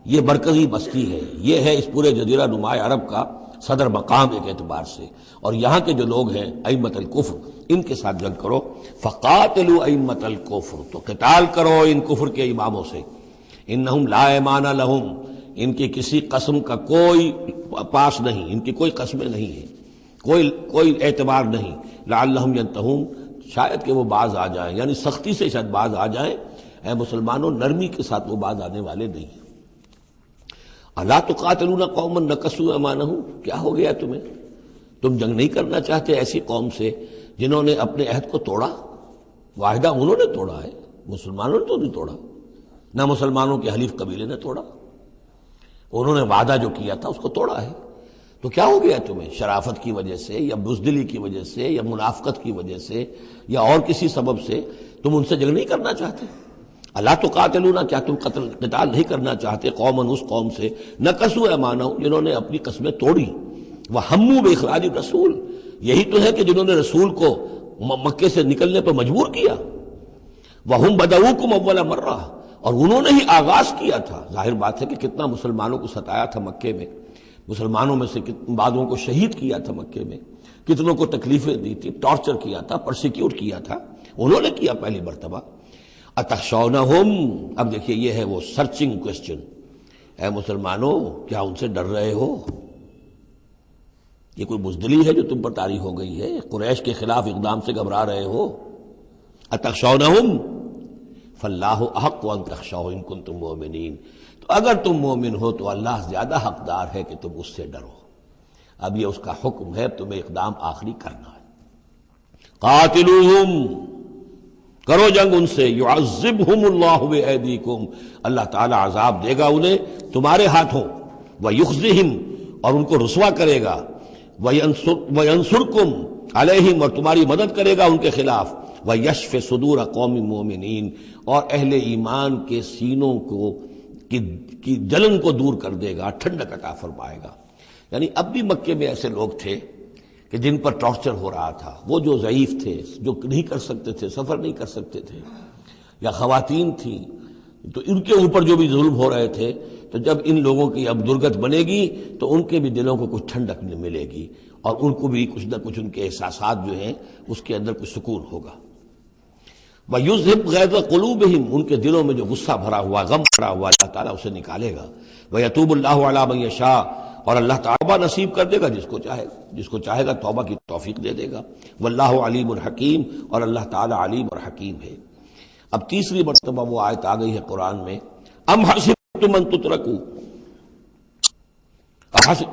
یہ مرکزی بستی ہے، یہ ہے اس پورے جزیرہ نما عرب کا صدر مقام ایک اعتبار سے۔ اور یہاں کے جو لوگ ہیں ائمۃ الکفر، ان کے ساتھ جنگ کرو۔ فقاتلوا ائمۃ الکفر، تو قتال کرو ان کفر کے اماموں سے۔ انہم لا ایمان لہم، ان کی کسی قسم کا کوئی پاس نہیں، ان کی کوئی قسمیں نہیں ہیں، کوئی اعتبار نہیں۔ لعلہم ینتہون، شاید کہ وہ باز آ جائیں، یعنی سختی سے شاید باز آ جائیں۔ اے مسلمانوں، نرمی کے ساتھ وہ باز آنے والے نہیں ہیں۔ الا تقاتلون قوما نکثوا ایمانہم، کیا ہو گیا تمہیں؟ تم جنگ نہیں کرنا چاہتے ایسی قوم سے جنہوں نے اپنے عہد کو توڑا؟ معاہدہ انہوں نے توڑا ہے، مسلمانوں نے تو نہیں توڑا، نہ مسلمانوں کے حلیف قبیلے نے توڑا، انہوں نے وعدہ جو کیا تھا اس کو توڑا ہے۔ تو کیا ہو گیا تمہیں؟ شرافت کی وجہ سے یا بزدلی کی وجہ سے یا منافقت کی وجہ سے یا اور کسی سبب سے تم ان سے جنگ نہیں کرنا چاہتے؟ الا تقاتلون، کیا تم قتال نہیں کرنا چاہتے قوماً اس قوم سے نکثوا ایمانہم، جنہوں نے اپنی قسمیں توڑی، وہموا باخراج الرسول، یہی تو ہے کہ جنہوں نے رسول کو مکے سے نکلنے پر مجبور کیا، وہم بدؤکم اول مرہ، اور انہوں نے ہی آغاز کیا تھا۔ ظاہر بات ہے کہ کتنا مسلمانوں کو ستایا تھا مکے میں، مسلمانوں میں سے بعضوں کو شہید کیا تھا مکے میں، کتنوں کو تکلیفیں دی تھی، ٹارچر کیا تھا، پرسیکیوٹ کیا تھا، انہوں نے کیا پہلی مرتبہ۔ اتخشونہم، اب دیکھیے یہ ہے وہ سرچنگ کوسچن، اے مسلمانوں کیا ان سے ڈر رہے ہو؟ یہ کوئی بزدلی ہے جو تم پر طاری ہو گئی ہے؟ قریش کے خلاف اقدام سے گھبرا رہے ہو؟ اتخشونہم فاللہ احق ان تخشوہ ان کنتم مؤمنین، تو اگر تم مومن ہو تو اللہ زیادہ حقدار ہے کہ تم اس سے ڈرو۔ اب یہ اس کا حکم ہے، تمہیں اقدام آخری کرنا ہے۔ قاتلوہم، کرو جنگ ان سے، یعذبہم اللہ بایدیکم، اللہ تعالی عذاب دے گا انہیں تمہارے ہاتھوں، ویخزہم، اور ان کو رسوا کرے گا، وینصرکم علیہم، اور تمہاری مدد کرے گا ان کے خلاف، ویشف صدور قوم مومنین، اور اہل ایمان کے سینوں کو کی جلن کو دور کر دے گا، ٹھنڈک عطا فرمائے گا۔ یعنی اب بھی مکے میں ایسے لوگ تھے کہ جن پر ٹارچر ہو رہا تھا، وہ جو ضعیف تھے، جو نہیں کر سکتے تھے، سفر نہیں کر سکتے تھے، یا خواتین تھیں، تو ان کے اوپر جو بھی ظلم ہو رہے تھے، تو جب ان لوگوں کی اب درگت بنے گی تو ان کے بھی دلوں کو کچھ ٹھنڈک ملے گی، اور ان کو بھی کچھ نہ کچھ ان کے احساسات جو ہیں اس کے اندر کچھ سکون ہوگا۔ وَيُذْهِبْ غَيْظَ قُلُوبِهِمْ، ان کے دلوں میں جو غصہ بھرا ہوا، غم بھرا ہوا، اللہ تعالیٰ اسے نکالے گا۔ وَيَتُوبُ اللَّهُ عَلَىٰ مَن يَشَاءُ، اور اللہ توبہ نصیب کر دے گا جس کو چاہے گا توبہ کی توفیق دے دے گا۔ وَاللَّهُ عَلِيمٌ حَكِيمٌ، اور اللہ تعالیٰ علیم اور حکیم ہے۔ اب تیسری مرتبہ وہ آیت آ گئی ہے قرآن میں، ام حسبتم ان تترکوا،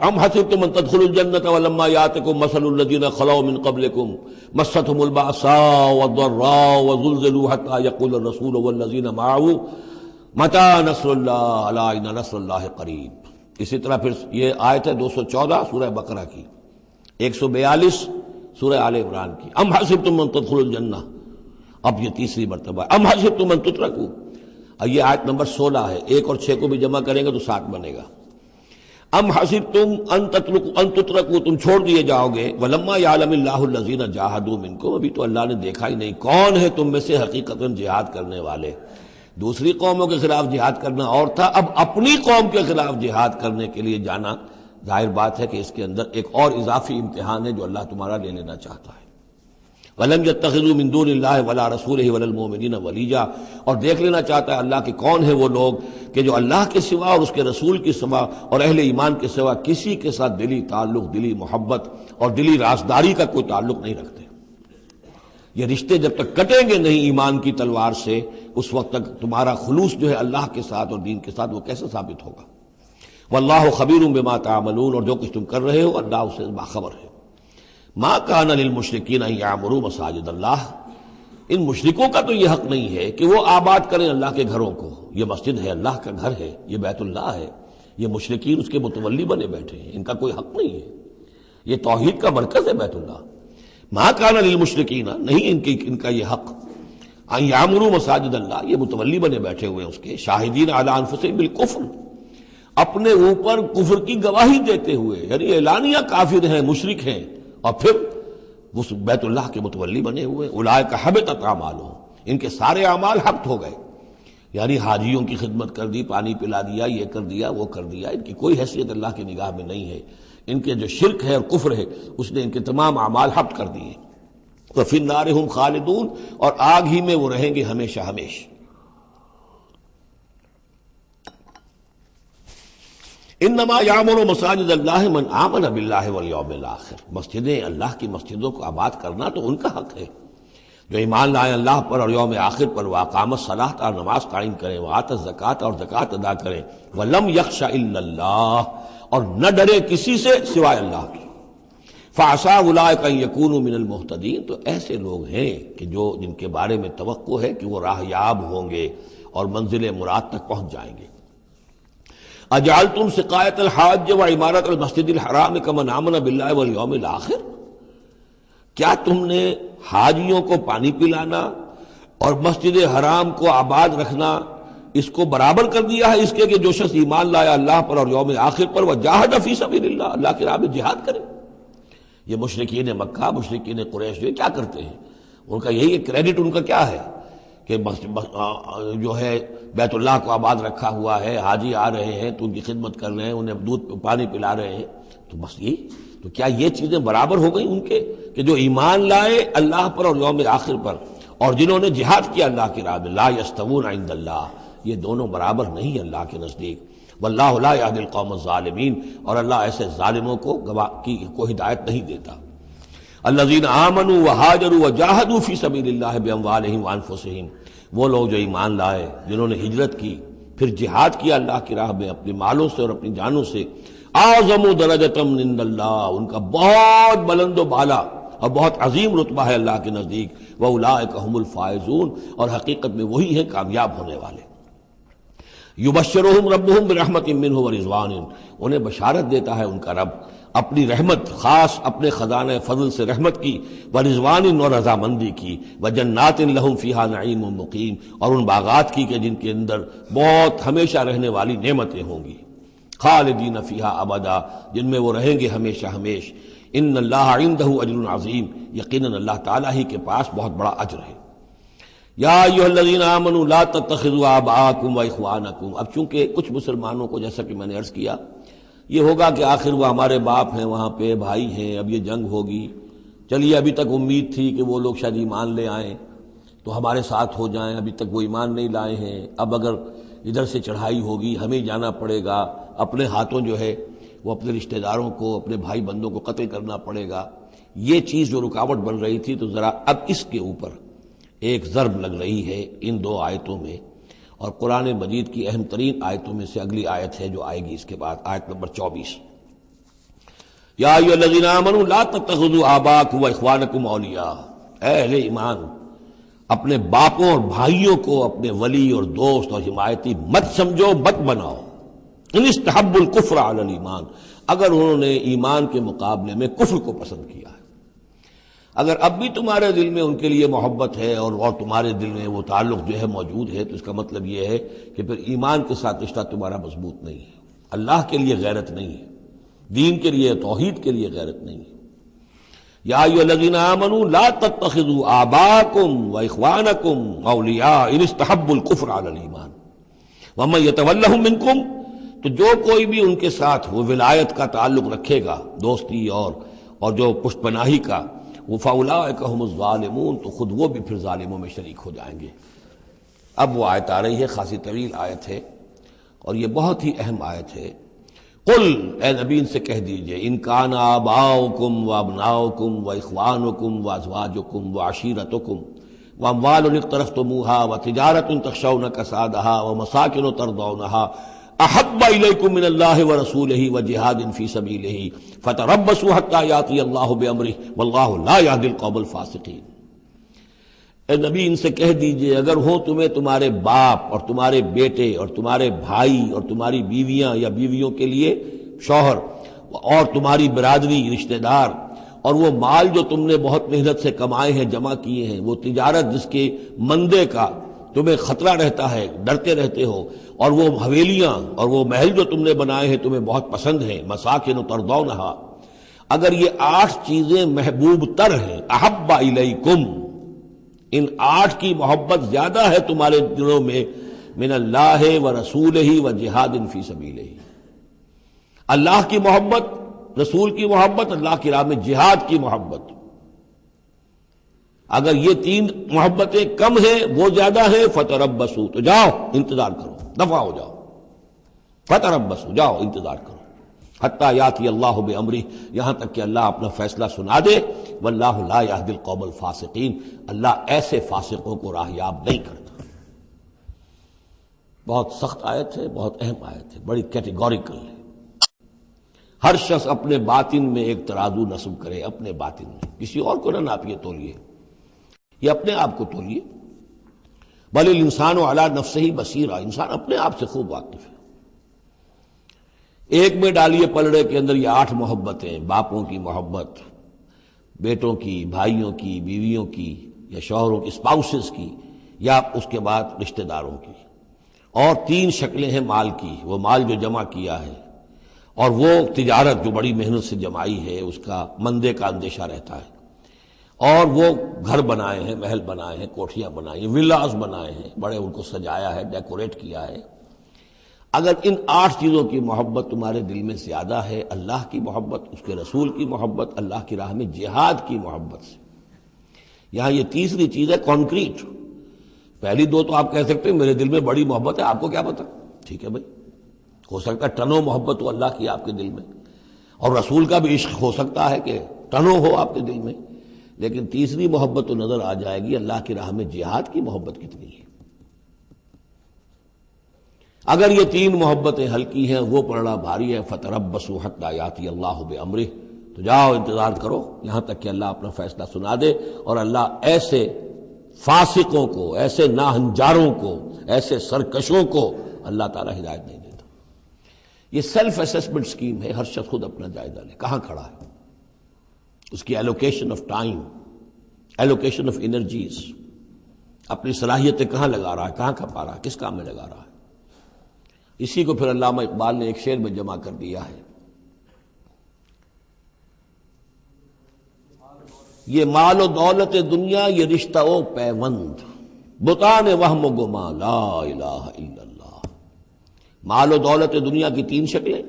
ام حسبتم ان تدخلوا الجنة ولما يأتكم مثل الذين خلوا من قبلكم مستهم البأساء والضراء وزلزلوا حتى يقول الرسول والذين معه متى نصر الله ألا إن نصر الله قريب۔ اسی طرح پھر یہ آیت ہے 214 سورہ بقرہ کی، 142 سورہ آل عمران کی، ام حسبتم ان تدخلوا الجنة، اب یہ تیسری مرتبہ ام حسبتم ان تترکوا، اور یہ آیت نمبر 16 ہے، 1 اور 6 کو بھی جمع کریں گے تو 7 بنے گا۔ ام حسبتم ان تترکوا، تم چھوڑ دیے جاؤ گے، ولما یعلم اللہ الذین جاہدوا منکم، ابھی تو اللہ نے دیکھا ہی نہیں کون ہے تم میں سے حقیقتاً جہاد کرنے والے۔ دوسری قوموں کے خلاف جہاد کرنا اور تھا، اب اپنی قوم کے خلاف جہاد کرنے کے لیے جانا، ظاہر بات ہے کہ اس کے اندر ایک اور اضافی امتحان ہے جو اللہ تمہارا لے لینا چاہتا ہے۔ وَلَمْ يَتَّخِذُوا مِن دُونِ اللَّهِ وَلَا رَسُولِهِ وَلَا الْمُؤْمِنِينَ وَلِيًّا، اور دیکھ لینا چاہتا ہے اللہ کہ کون ہے وہ لوگ کہ جو اللہ کے سوا اور اس کے رسول کے سوا اور اہل ایمان کے سوا کسی کے ساتھ دلی تعلق، دلی محبت اور دلی رازداری کا کوئی تعلق نہیں رکھتے۔ یہ رشتے جب تک کٹیں گے نہیں ایمان کی تلوار سے، اس وقت تک تمہارا خلوص جو ہے اللہ کے ساتھ اور دین کے ساتھ وہ کیسے ثابت ہوگا؟ واللہ خبیر بما تعملون، اور جو کچھ تم کر رہے ہو اللہ اسے باخبر ہے۔ ما کان للمشرکین ان یعمروا مساجد اللہ، ان مشرکوں کا تو یہ حق نہیں ہے کہ وہ آباد کریں اللہ کے گھروں کو۔ یہ مسجد ہے، اللہ کا گھر ہے، یہ بیت اللہ ہے، یہ مشرکین اس کے متولی بنے بیٹھے ہیں، ان کا کوئی حق نہیں ہے۔ یہ توحید کا مرکز ہے بیت اللہ۔ ما کان للمشرکین، نہیں ان کا یہ حق، ان یعمروا مساجد اللہ، یہ متولی بنے بیٹھے ہوئے ہیں اس کے، شاہدین علی انفسہم بالکفر، اپنے اوپر کفر کی گواہی دیتے ہوئے، یعنی اعلانیہ کافر ہیں، مشرک ہیں، اور پھر اس بیت اللہ کے متولی بنے ہوئے۔ اولئک حبطت اعمالہم، ان کے سارے اعمال حبط ہو گئے، یعنی حاجیوں کی خدمت کر دی، پانی پلا دیا، یہ کر دیا، وہ کر دیا، ان کی کوئی حیثیت اللہ کی نگاہ میں نہیں ہے۔ ان کے جو شرک ہے اور کفر ہے اس نے ان کے تمام اعمال حبط کر دیے۔ وفی النار ہم خالدون، اور آگ ہی میں وہ رہیں گے ہمیشہ ہمیشہ۔ انما یعمر مساجد اللہ من آمن باللہ والیوم الآخر، مسجدیں اللہ کی مسجدوں کو آباد کرنا تو ان کا حق ہے جو ایمان لائے اللہ پر اور یوم آخر پر، واقام الصلاۃ، اور نماز قائم کریں، وآت الزکوٰۃ، اور زکوٰۃ ادا کریں، ولم یخش الا اللہ، اور نہ ڈرے کسی سے سوائے اللہ کی۔ فعسیٰ اولئک ان یکونوا من المہتدین، تو ایسے لوگ ہیں کہ جو جن کے بارے میں توقع ہے کہ وہ راہ یاب ہوں گے اور منزل مراد تک پہنچ جائیں گے۔ اجعلتم سقایۃ الحاج وعمارۃ المسجد الحرام کمن آمن باللہ والیوم الآخر، کیا تم نے حاجیوں کو پانی پلانا اور مسجد حرام کو آباد رکھنا اس کو برابر کر دیا ہے اس کے کہ جو شخص ایمان لایا اللہ پر اور یوم آخر پر، وجاہد فی سبیل اللہ، اللہ کی راہ میں جہاد کرے؟ یہ مشرکین مکہ، مشرکین قریش جو کیا کرتے ہیں، ان کا یہی کریڈٹ ان کا کیا ہے کہ جو ہے بیت اللہ کو آباد رکھا ہوا ہے، حاجی آ رہے ہیں تو ان کی خدمت کر رہے ہیں، انہیں دودھ پانی پلا رہے ہیں، تو بس یہ تو کیا یہ چیزیں برابر ہو گئی ان کے کہ جو ایمان لائے اللہ پر اور یوم آخر پر اور جنہوں نے جہاد کیا اللہ کی راہ میں؟ لا یستوون عند اللہ، یہ دونوں برابر نہیں اللہ کے نزدیک۔ واللہ لا یہدی القوم الظالمین، اور اللہ ایسے ظالموں کو ہدایت نہیں دیتا۔ الذین آمنوا وہاجروا وجاہدوا فی سبیل اللہ باموالہم وانفسہم، وہ لوگ جو ایمان لائے، جنہوں نے ہجرت کی پھر جہاد کیا اللہ کی راہ میں اپنے مالوں سے اور اپنی جانوں سے، اعظم درجۃ من عند اللہ، ان کا بہت بلند و بالا اور بہت عظیم رتبہ ہے اللہ کے نزدیک۔ واولئک هم الفائزون، اور حقیقت میں وہی ہیں کامیاب ہونے والے۔ یبشرہم ربہم برحمت منہ ورضوان، انہیں بشارت دیتا ہے ان کا رب اپنی رحمت، خاص اپنے خزانہ فضل سے رحمت کی، ورضوان، اور رضامندی کی، وجنات لہم فیہا نعیم مقیم، اور ان باغات کی کہ جن کے اندر بہت ہمیشہ رہنے والی نعمتیں ہوں گی، خالدین فیہا ابدا، جن میں وہ رہیں گے ہمیشہ ہمیش۔ ان اللہ عندہ اجر عظیم، یقیناً اللہ تعالیٰ ہی کے پاس بہت بڑا اجر ہے۔ یا ایھا الذین آمنوا لا تتخذوا آباءکم واخوانکم، اب چونکہ کچھ مسلمانوں کو جیسا کہ میں نے عرض کیا یہ ہوگا کہ آخر وہ ہمارے باپ ہیں، وہاں پہ بھائی ہیں، اب یہ جنگ ہوگی، چلیے ابھی تک امید تھی کہ وہ لوگ شاید ایمان لے آئیں تو ہمارے ساتھ ہو جائیں، ابھی تک وہ ایمان نہیں لائے ہیں، اب اگر ادھر سے چڑھائی ہوگی ہمیں جانا پڑے گا، اپنے ہاتھوں جو ہے وہ اپنے رشتہ داروں کو، اپنے بھائی بندوں کو قتل کرنا پڑے گا۔ یہ چیز جو رکاوٹ بن رہی تھی، تو ذرا اب اس کے اوپر ایک ضرب لگ رہی ہے ان دو آیتوں میں، اور قرآن مجید کی اہم ترین آیتوں میں سے اگلی آیت ہے جو آئے گی اس کے بعد، آیت نمبر 24۔ یا ایھا الذین آمنوا لا تتخذوا آباءکم واخوانکم اولیاء، اے اہل ایمان اپنے باپوں اور بھائیوں کو اپنے ولی اور دوست اور حمایتی مت سمجھو، مت بناؤ۔ ان استحبوا الکفر علی الایمان، اگر انہوں نے ایمان کے مقابلے میں کفر کو پسند کیا ہے، اگر اب بھی تمہارے دل میں ان کے لیے محبت ہے اور تمہارے دل میں وہ تعلق جو ہے موجود ہے، تو اس کا مطلب یہ ہے کہ پھر ایمان کے ساتھ رشتہ تمہارا مضبوط نہیں ہے، اللہ کے لیے غیرت نہیں ہے، دین کے لیے، توحید کے لیے غیرت نہیں ہے۔ یا ایھا الذین آمنوا لا تتخذوا آباءکم واخوانکم اولیاء ان استحبوا الکفر علی الایمان ومن یتولہم منکم، تو جو کوئی بھی ان کے ساتھ وہ ولایت کا تعلق رکھے گا، دوستی اور جو پشت پناہی کا، فَأُولَٰئِكَ هُمُ الظَّالِمُونَ، تو خود وہ بھی پھر ظالموں میں شریک ہو جائیں گے۔ اب وہ آیت آ رہی ہے، خاصی طویل آیت ہے اور یہ بہت ہی اہم آیت ہے۔ قل، اے نبی ان سے کہہ دیجئے، ان کان آباؤکم وابناؤکم واخوانکم وازواجکم وعشیرتکم واموال اقترفتموها وتجارۃ تخشون کسادها ومساکن ترضونها احب الیکم من اللہ ورسولہ وجہاد فی سبیلہ فتربصوا حتی یاتی اللہ بامرہ واللہ لا یہدی القوم الفاسقین۔ اے نبی ان سے کہہ دیجئے، اگر ہوں تمہیں تمہارے باپ اور تمہارے بیٹے اور تمہارے بھائی اور تمہاری بیویاں یا بیویوں کے لیے شوہر اور تمہاری برادری رشتہ دار، اور وہ مال جو تم نے بہت محنت سے کمائے ہیں، جمع کیے ہیں، وہ تجارت جس کے مندے کا تمہیں خطرہ رہتا ہے، ڈرتے رہتے ہو، اور وہ حویلیاں اور وہ محل جو تم نے بنائے ہیں تمہیں بہت پسند ہیں، مساکن ترضونہا، اگر یہ 8 چیزیں محبوب تر ہیں، احب الیکم، ان 8 کی محبت زیادہ ہے تمہارے دلوں میں، من اللہ و رسولہ و جہاد فی سبیلہ، اللہ کی محبت، رسول کی محبت، اللہ کی راہ میں جہاد کی محبت، اگر یہ 3 محبتیں کم ہیں، وہ زیادہ ہیں، فتربصوا، تو جاؤ انتظار کرو، دفع ہو جاؤ، فتربصوا، جاؤ انتظار کرو، حتی یاتی اللہ بامرہ، یہاں تک کہ اللہ اپنا فیصلہ سنا دے، واللہ لا یہدی القوم الفاسقین، اللہ ایسے فاسقوں کو راہیاب نہیں کرتا۔ بہت سخت آیت ہے، بہت اہم آیت ہے، بڑی کیٹیگوریکل ہے۔ ہر شخص اپنے باطن میں ایک ترازو نصب کرے، اپنے باطن میں، کسی اور کو نہ ناپیے تولیے، یہ اپنے آپ کو تولیے۔ بل الانسان علی نفسہ بصیرہ، انسان اپنے آپ سے خوب واقف ہے۔ ایک میں ڈالیے پلڑے کے اندر یہ 8 محبتیں، باپوں کی محبت، بیٹوں کی، بھائیوں کی، بیویوں کی یا شوہروں کی، اسپاؤسز کی، یا اس کے بعد رشتہ داروں کی، اور 3 شکلیں ہیں مال کی، وہ مال جو جمع کیا ہے، اور وہ تجارت جو بڑی محنت سے جمائی ہے، اس کا مندے کا اندیشہ رہتا ہے، اور وہ گھر بنائے ہیں، محل بنائے ہیں، کوٹھیاں بنائی ہیں، ولاز بنائے ہیں، بڑے ان کو سجایا ہے، ڈیکوریٹ کیا ہے۔ اگر ان 8 چیزوں کی محبت تمہارے دل میں زیادہ ہے، اللہ کی محبت، اس کے رسول کی محبت، اللہ کی راہ میں جہاد کی محبت سے، یہاں یہ تیسری چیز ہے کانکریٹ۔ پہلی 2 تو آپ کہہ سکتے ہیں میرے دل میں بڑی محبت ہے، آپ کو کیا پتہ، ٹھیک ہے بھائی، ہو سکتا ہے ٹنوں محبت ہو اللہ کی آپ کے دل میں، اور رسول کا بھی عشق ہو سکتا ہے کہ ٹنوں ہو آپ کے دل میں، لیکن تیسری محبت تو نظر آ جائے گی، اللہ کی راہ میں جہاد کی محبت کتنی ہے۔ اگر یہ 3 محبتیں ہلکی ہیں، وہ پلڑا بھاری ہے، فتربصوا حتی یاتی اللہ بامرہ، تو جاؤ انتظار کرو یہاں تک کہ اللہ اپنا فیصلہ سنا دے، اور اللہ ایسے فاسقوں کو، ایسے ناہنجاروں کو، ایسے سرکشوں کو اللہ تعالی ہدایت نہیں دیتا۔ یہ سیلف اسیسمنٹ سکیم ہے، ہر شخص خود اپنا جائزہ لے، کہاں کھڑا ہے، اس کی allocation of time, allocation of energies, اپنی صلاحیتیں کہاں لگا رہا ہے، کہاں کھپا رہا ہے، کس کام میں لگا رہا ہے۔ اسی کو پھر علامہ اقبال نے ایک شعر میں جمع کر دیا ہے، یہ مال و دولت دنیا، یہ رشتہ و پیوند، بتان وہم و گما لا الہ الا اللہ۔ مال و دولت دنیا کی 3 شکلیں،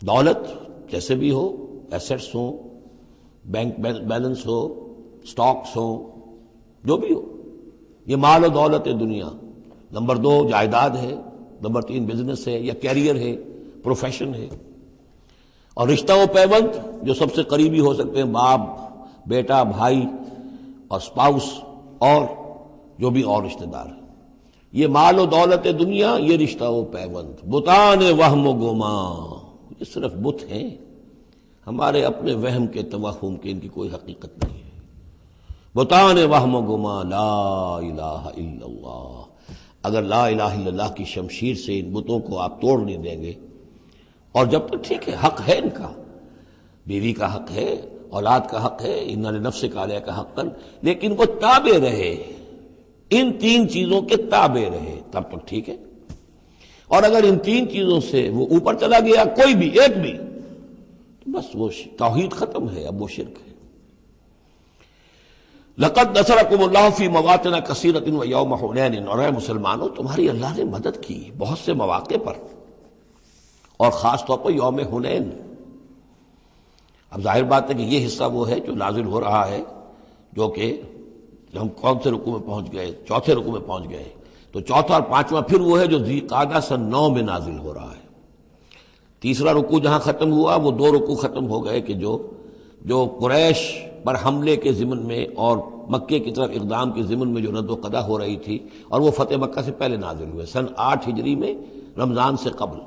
دولت جیسے بھی ہو، ایسٹس ہوں، بینک بیلنس ہو، سٹاکس ہوں، جو بھی ہو، یہ مال و دولت دنیا۔ نمبر 2 جائیداد ہے، نمبر 3 بزنس ہے یا کیریئر ہے، پروفیشن ہے، اور رشتہ و پیوند جو سب سے قریبی ہو سکتے ہیں، باپ، بیٹا، بھائی اور سپاؤس، اور جو بھی اور رشتہ دار ہیں۔ یہ مال و دولت دنیا، یہ رشتہ و پیوند، بتان وہم و گما، یہ صرف بت ہیں، ہمارے اپنے وہم کے، توہم کے، ان کی کوئی حقیقت نہیں ہے۔ بتان وہم و گما لا الہ الا اللہ۔ اگر لا الہ الا اللہ کی شمشیر سے ان بتوں کو آپ توڑ نہیں دیں گے، اور جب تک ٹھیک ہے حق ہے ان کا، بیوی کا حق ہے، اولاد کا حق ہے، ان لنفسک علیک حقا، لیکن وہ تابع رہے، ان 3 چیزوں کے تابع رہے، تب تک ٹھیک ہے۔ اور اگر ان 3 چیزوں سے وہ اوپر چلا گیا، کوئی بھی ایک بھی، تو بس وہ توحید ختم ہے، اب وہ شرک ہے۔ لقد نصرکم اللہ فی مواطن کثیرۃ ویوم حنین، اور اے مسلمانوں تمہاری اللہ نے مدد کی بہت سے مواقع پر، اور خاص طور پر یوم حنین۔ اب ظاہر بات ہے کہ یہ حصہ وہ ہے جو نازل ہو رہا ہے، جو کہ ہم کون سے رکوع میں پہنچ گئے؟ چوتھے رکوع میں پہنچ گئے. تو چوتھا اور پانچواں پھر وہ ہے جو ذی قعدہ سن 9 میں نازل ہو رہا ہے. تیسرا رکوع جہاں ختم ہوا وہ 2 رکوع ختم ہو گئے کہ جو قریش پر حملے کے ضمن میں اور مکے کی طرف اقدام کے ضمن میں جو رد و قدا ہو رہی تھی، اور وہ فتح مکہ سے پہلے نازل ہوئے سن 8 ہجری میں، رمضان سے قبل.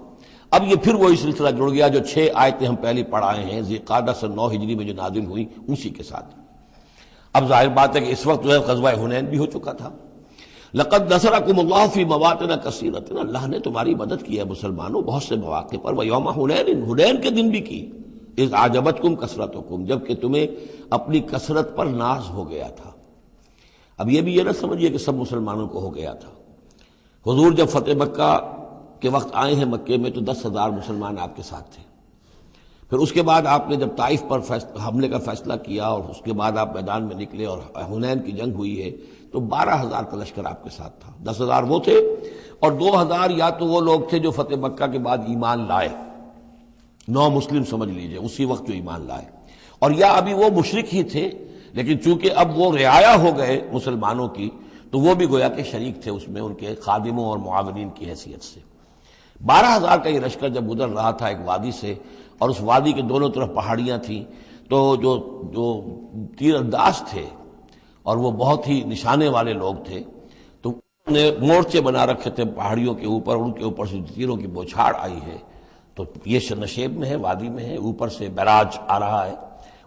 اب یہ پھر وہی سلسلہ جڑ گیا جو 6 آیتیں ہم پہلے پڑھائے ہیں ذی قعدہ سن 9 ہجری میں جو نازل ہوئی اسی کے ساتھ. اب ظاہر بات ہے کہ اس وقت جو ہے غزوہ حنین بھی ہو چکا تھا. لقد نصرکم اللہ فی مواطن کثیرۃ، اللہ نے تمہاری مدد کی ہے مسلمانوں بہت سے مواقع پر. ویوم حنین، حنین کے دن بھی کی. اذ اعجبتکم کثرتکم، جب کہ تمہیں اپنی کثرت پر ناز ہو گیا تھا. اب یہ بھی یہ نہ سمجھیے کہ سب مسلمانوں کو ہو گیا تھا. حضور جب فتح مکہ کے وقت آئے ہیں مکے میں تو 10,000 مسلمان آپ کے ساتھ تھے. پھر اس کے بعد آپ نے جب طائف پر حملے کا فیصلہ کیا اور اس کے بعد آپ میدان میں نکلے اور حنین کی جنگ ہوئی ہے تو 12,000 کا لشکر آپ کے ساتھ تھا. 10,000 وہ تھے اور 2,000 یا تو وہ لوگ تھے جو فتح مکہ کے بعد ایمان لائے، 9 مسلم سمجھ لیجئے اسی وقت جو ایمان لائے، اور یا ابھی وہ مشرک ہی تھے لیکن چونکہ اب وہ رعایا ہو گئے مسلمانوں کی تو وہ بھی گویا کہ شریک تھے اس میں ان کے خادموں اور معاونین کی حیثیت سے. 12,000 کا یہ لشکر جب گزر رہا تھا ایک وادی سے، اور اس وادی کے دونوں طرف پہاڑیاں تھیں، تو جو تیر انداز تھے اور وہ بہت ہی نشانے والے لوگ تھے تو انہوں نے مورچے بنا رکھے تھے پہاڑیوں کے اوپر، ان کے اوپر سے تیروں کی بوچھاڑ آئی ہے. تو یہ نشیب میں ہے، وادی میں ہے، اوپر سے بیراج آ رہا ہے،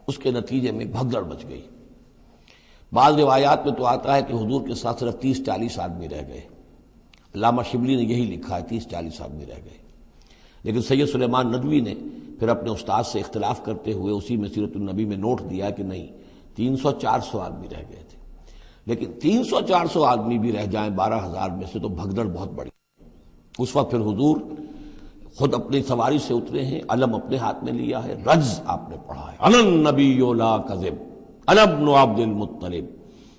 اس کے نتیجے میں بھگدڑ مچ گئی. بعض روایات میں تو آتا ہے کہ حضور کے ساتھ صرف 30-40 آدمی رہ گئے. علامہ شبلی نے یہی لکھا ہے 30-40 آدمی رہ گئے. لیکن سید سلیمان ندوی نے پھر اپنے استاد سے اختلاف کرتے ہوئے اسی میں سیرت النبی میں نوٹ دیا کہ نہیں، 300-400 آدمی رہ گئے تھے. لیکن 300-400 آدمی بھی رہ جائیں 12,000 میں سے تو بھگدڑ بہت بڑی. اس وقت پھر حضور خود اپنی سواری سے اترے ہیں، علم اپنے ہاتھ میں لیا ہے، رجز آپ نے پڑھا ہے، انا النبی لا کذب انا ابن عبد المطلب،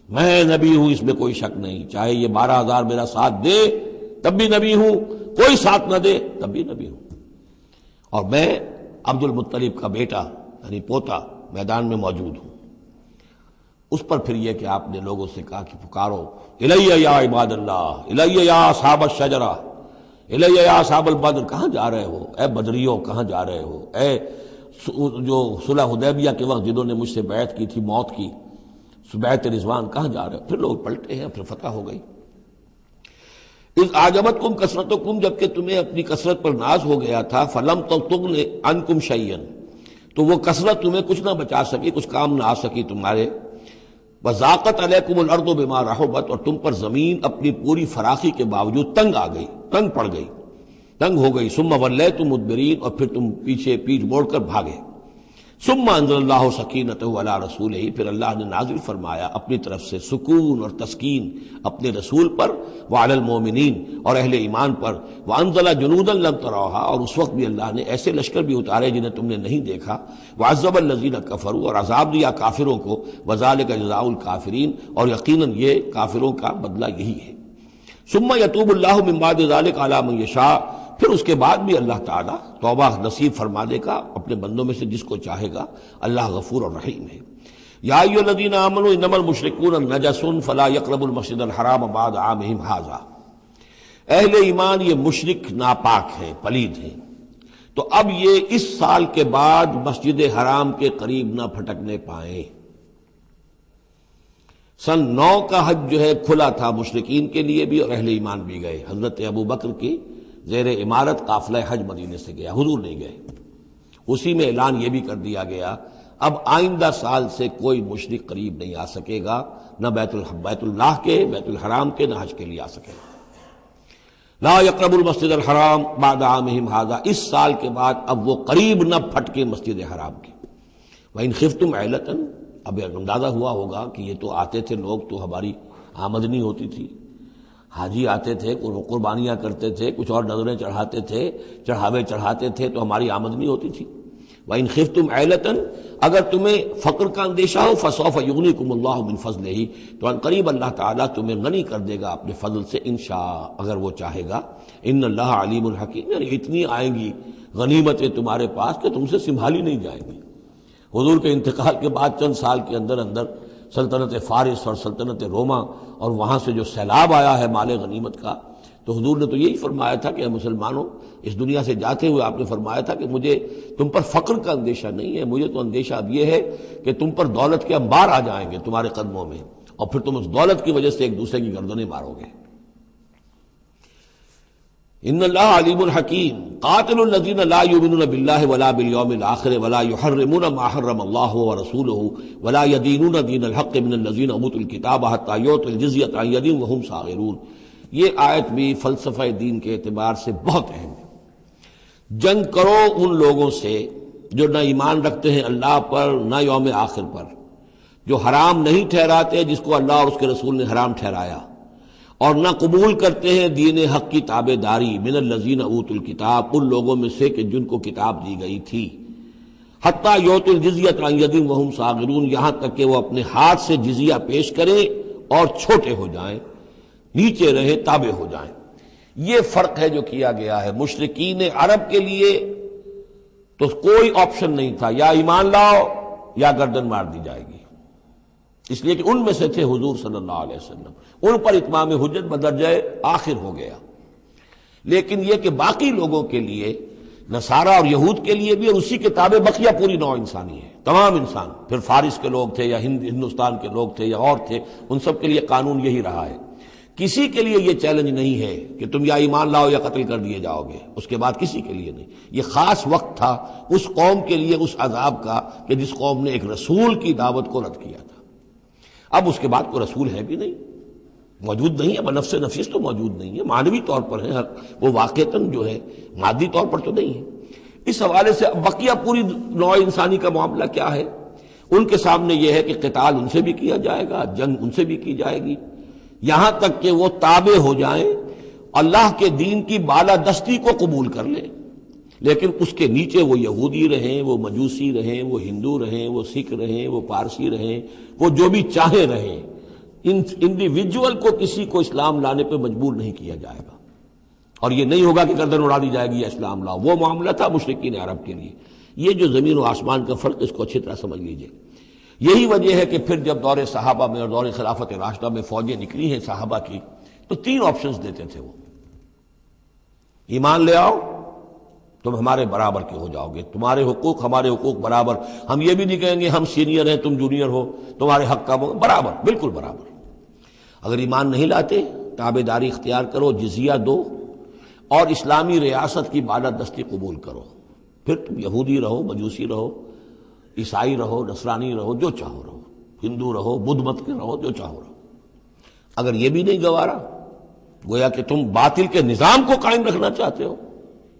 میں نبی ہوں اس میں کوئی شک نہیں، چاہے یہ 12,000 میرا ساتھ دے تب بھی نبی ہوں، کوئی ساتھ نہ دے تب بھی نبی ہوں، اور میں عبد المطلب کا بیٹا یعنی پوتا میدان میں موجود ہوں. اس پر پھر یہ کہ آپ نے لوگوں سے کہا کہ پکارو الیہ یا عباد اللہ، الیہ یا اصحاب الشجرہ، الیہ یا اصحاب البدر، کہاں جا رہے ہو اے بدریوں، کہاں جا رہے ہو اے جو صلح حدیبیہ کے وقت جنہوں نے مجھ سے بیعت کی تھی موت کی، بیعت رضوان، کہاں جا رہے ہو؟ پھر لوگ پلٹے ہیں، پھر فتح ہو گئی. اذ اعجبتکم کثرتکم، جب کہ تمہیں اپنی کثرت پر ناز ہو گیا تھا، فلم تغن عنکم شیئا، تو وہ کثرت تمہیں کچھ نہ بچا سکی، کچھ کام نہ آ سکی تمہارے. وضاقت علیکم الارض بما رحبت، اور تم پر زمین اپنی پوری فراخی کے باوجود تنگ آ گئی، تنگ پڑ گئی، تنگ ہو گئی. ثم ولیتم مدبرین، اور پھر تم پیچھ موڑ کر بھاگے. ثم انزل اللہ سکینتہ علی رسولہ، پھر اللہ نے نازل فرمایا اپنی طرف سے سکون اور تسکین اپنے رسول پر، وعلی المومنین، اور اہل ایمان پر. وانزل جنودا لم تروها، اور اس وقت بھی اللہ نے ایسے لشکر بھی اتارے جنہیں تم نے نہیں دیکھا. وعذب الذین کفروا، اور عذاب دیا کافروں کو. وذلک جزاء الکافرین، اور یقیناً یہ کافروں کا بدلہ یہی ہے. ثم یتوب اللہ من بعد ذلک علی من یشاء، پھر اس کے بعد بھی اللہ تعالیٰ توبہ نصیب فرما دے گا اپنے بندوں میں سے جس کو چاہے گا. اللہ غفور اور رحیم ہے. یا ایھا الذین آمنوا انما المشرکون نجس فلا یقربوا المسجد الحرام بعد عامهم ھذا، اہل ایمان یہ مشرک ناپاک ہیں، پلید ہیں، تو اب یہ اس سال کے بعد مسجد حرام کے قریب نہ پھٹکنے پائیں. سن 9 کا حج جو ہے کھلا تھا مشرکین کے لیے بھی اور اہل ایمان بھی گئے. حضرت ابوبکر کی زیر عمارت قافلہ حج مدینے سے گیا، حضور نہیں گئے. اسی میں اعلان یہ بھی کر دیا گیا اب آئندہ سال سے کوئی مشرک قریب نہیں آ سکے گا، نہ بیت اللہ کے، بیت الحرام کے، نہ حج کے لیے آ سکے گا. لا یقرب المسجد الحرام بعد عامہم ھذا، اس سال کے بعد اب وہ قریب نہ پھٹکے مسجد حرام کے. وَإِنْ خِفْتُمْ عِلَّةً، اب اندازہ ہوا ہوگا کہ یہ تو آتے تھے لوگ تو ہماری آمدنی ہوتی تھی، حاجی آتے تھے، قربانیاں کرتے تھے، کچھ اور نظریں چڑھاتے تھے، چڑھاوے چڑھاتے تھے تو ہماری آمدنی ہوتی تھی. وَإِنْ خِفْتُمْ عِلَّةً، اگر تمہیں فقر کا اندیشہ ہو، فَسَوْفَ يُغْنِيكُمُ اللَّهُ مِنْ فَضْلِهِ، تو ان قریب اللہ تعالیٰ تمہیں غنی کر دے گا اپنے فضل سے انشاء، اگر وہ چاہے گا. ان اللہ علیم الحکیم، یعنی اتنی آئیں گی غنیمتیں تمہارے پاس کہ تم سے سنبھالی نہیں جائیں گی. حضور کے انتقال کے بعد چند سال کے اندر اندر سلطنت فارس اور سلطنت روما اور وہاں سے جو سیلاب آیا ہے مال غنیمت کا، تو حضور نے تو یہی فرمایا تھا کہ اے مسلمانوں، اس دنیا سے جاتے ہوئے آپ نے فرمایا تھا کہ مجھے تم پر فقر کا اندیشہ نہیں ہے، مجھے تو اندیشہ اب یہ ہے کہ تم پر دولت کے انبار آ جائیں گے تمہارے قدموں میں، اور پھر تم اس دولت کی وجہ سے ایک دوسرے کی گردنیں مارو گے۔ ان اللہ علیم الحکیم قاتل الذین لا یؤمنون باللہ ولا بالیوم الآخر ولا یحرمون ما حرم اللہ ورسولہ ولا یدینون دین الحق من الذین اوتوا الکتاب حتی یعطوا الجزیۃ عن ید وہم صاغرون۔ یہ آیت بھی فلسفہ دین کے اعتبار سے بہت اہم ہے۔ جنگ کرو ان لوگوں سے جو نہ ایمان رکھتے ہیں اللہ پر نہ یوم آخر پر، جو حرام نہیں ٹھہراتے جس کو اللہ اور اس کے رسول نے حرام ٹھہرایا، اور نہ قبول کرتے ہیں دین حق کی تابع داری من الذین اوتوا الکتاب، ان لوگوں میں سے کہ جن کو کتاب دی گئی تھی، حتی یعطوا الجزیۃ عن ید وہم صاغرون، یہاں تک کہ وہ اپنے ہاتھ سے جزیہ پیش کریں اور چھوٹے ہو جائیں، نیچے رہیں، تابع ہو جائیں۔ یہ فرق ہے جو کیا گیا ہے۔ مشرکین عرب کے لیے تو کوئی آپشن نہیں تھا، یا ایمان لاؤ یا گردن مار دی جائے گی، اس لیے کہ ان میں سے تھے حضور صلی اللہ علیہ وسلم، ان پر اتمام حجت بدرجہ آخر ہو گیا۔ لیکن یہ کہ باقی لوگوں کے لیے، نصارہ اور یہود کے لیے بھی، اور اسی کے تابع بقیہ پوری نوع انسانی ہے، تمام انسان، پھر فارس کے لوگ تھے یا ہندوستان کے لوگ تھے یا اور تھے، ان سب کے لیے قانون یہی رہا ہے۔ کسی کے لیے یہ چیلنج نہیں ہے کہ تم یا ایمان لاؤ یا قتل کر دیے جاؤ گے، اس کے بعد کسی کے لیے نہیں۔ یہ خاص وقت تھا اس قوم کے لیے اس عذاب کا کہ جس قوم نے ایک رسول کی دعوت کو رد کیا تھا۔ اب اس کے بعد کوئی رسول ہے بھی نہیں، موجود نہیں ہے، بنفس نفیس تو موجود نہیں ہے، معنوی طور پر ہے، وہ واقعتاً جو ہے مادی طور پر تو نہیں ہے۔ اس حوالے سے اب بقیہ پوری نوع انسانی کا معاملہ کیا ہے؟ ان کے سامنے یہ ہے کہ قتال ان سے بھی کیا جائے گا، جنگ ان سے بھی کی جائے گی، یہاں تک کہ وہ تابع ہو جائیں، اللہ کے دین کی بالادستی کو قبول کر لیں، لیکن اس کے نیچے وہ یہودی رہیں، وہ مجوسی رہیں، وہ ہندو رہیں، وہ سکھ رہیں، وہ پارسی رہیں، وہ جو بھی چاہے رہیں، انڈیویجول کو کسی کو اسلام لانے پہ مجبور نہیں کیا جائے گا، اور یہ نہیں ہوگا کہ گردن اڑا دی جائے گی یا اسلام لاؤ۔ وہ معاملہ تھا مشرکین عرب کے لیے۔ یہ جو زمین و آسمان کا فرق، اس کو اچھی طرح سمجھ لیجئے۔ یہی وجہ ہے کہ پھر جب دور صحابہ میں اور دور خلافت راشدہ میں فوجیں نکلی ہیں صحابہ کی، تو 3 آپشنز دیتے تھے وہ۔ ایمان لے آؤ، تم ہمارے برابر کے ہو جاؤ گے، تمہارے حقوق ہمارے حقوق برابر، ہم یہ بھی نہیں کہیں گے ہم سینئر ہیں تم جونیئر ہو، تمہارے حق کا برابر، بالکل برابر۔ اگر ایمان نہیں لاتے، تابع داری اختیار کرو، جزیہ دو، اور اسلامی ریاست کی بالادستی قبول کرو، پھر تم یہودی رہو، مجوسی رہو، عیسائی رہو، نصرانی رہو، جو چاہو رہو، ہندو رہو، بدھ مت کے رہو، جو چاہو رہو۔ اگر یہ بھی نہیں گوارا، گویا کہ تم باطل کے نظام کو قائم رکھنا چاہتے ہو،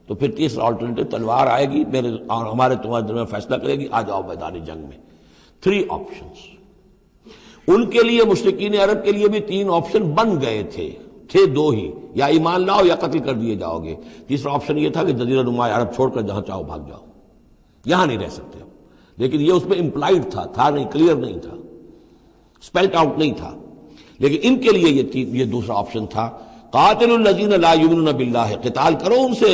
تو پھر تیسرا آلٹرنیٹو تلوار آئے گی میرے اور ہمارے تمہارے درمیان فیصلہ کرے گی، آ جاؤ میدان جنگ میں۔ 3 آپشنز ان کے لیے، مشرکین عرب کے لیے بھی 3 آپشن بن گئے تھے 2 ہی، یا ایمان لاؤ یا قتل کر دیے جاؤ گے۔ تیسرا آپشن یہ تھا کہ جزیرہ نما عرب چھوڑ کر جہاں چاہو بھاگ جاؤ، یہاں نہیں رہ سکتے، لیکن یہ اس میں امپلائڈ تھا نہیں، کلیئر نہیں تھا، اسپیلٹ آؤٹ نہیں تھا۔ لیکن ان کے لیے یہ دوسرا آپشن تھا، قاتل الذین لا یؤمنون باللہ، قتال کرو ان سے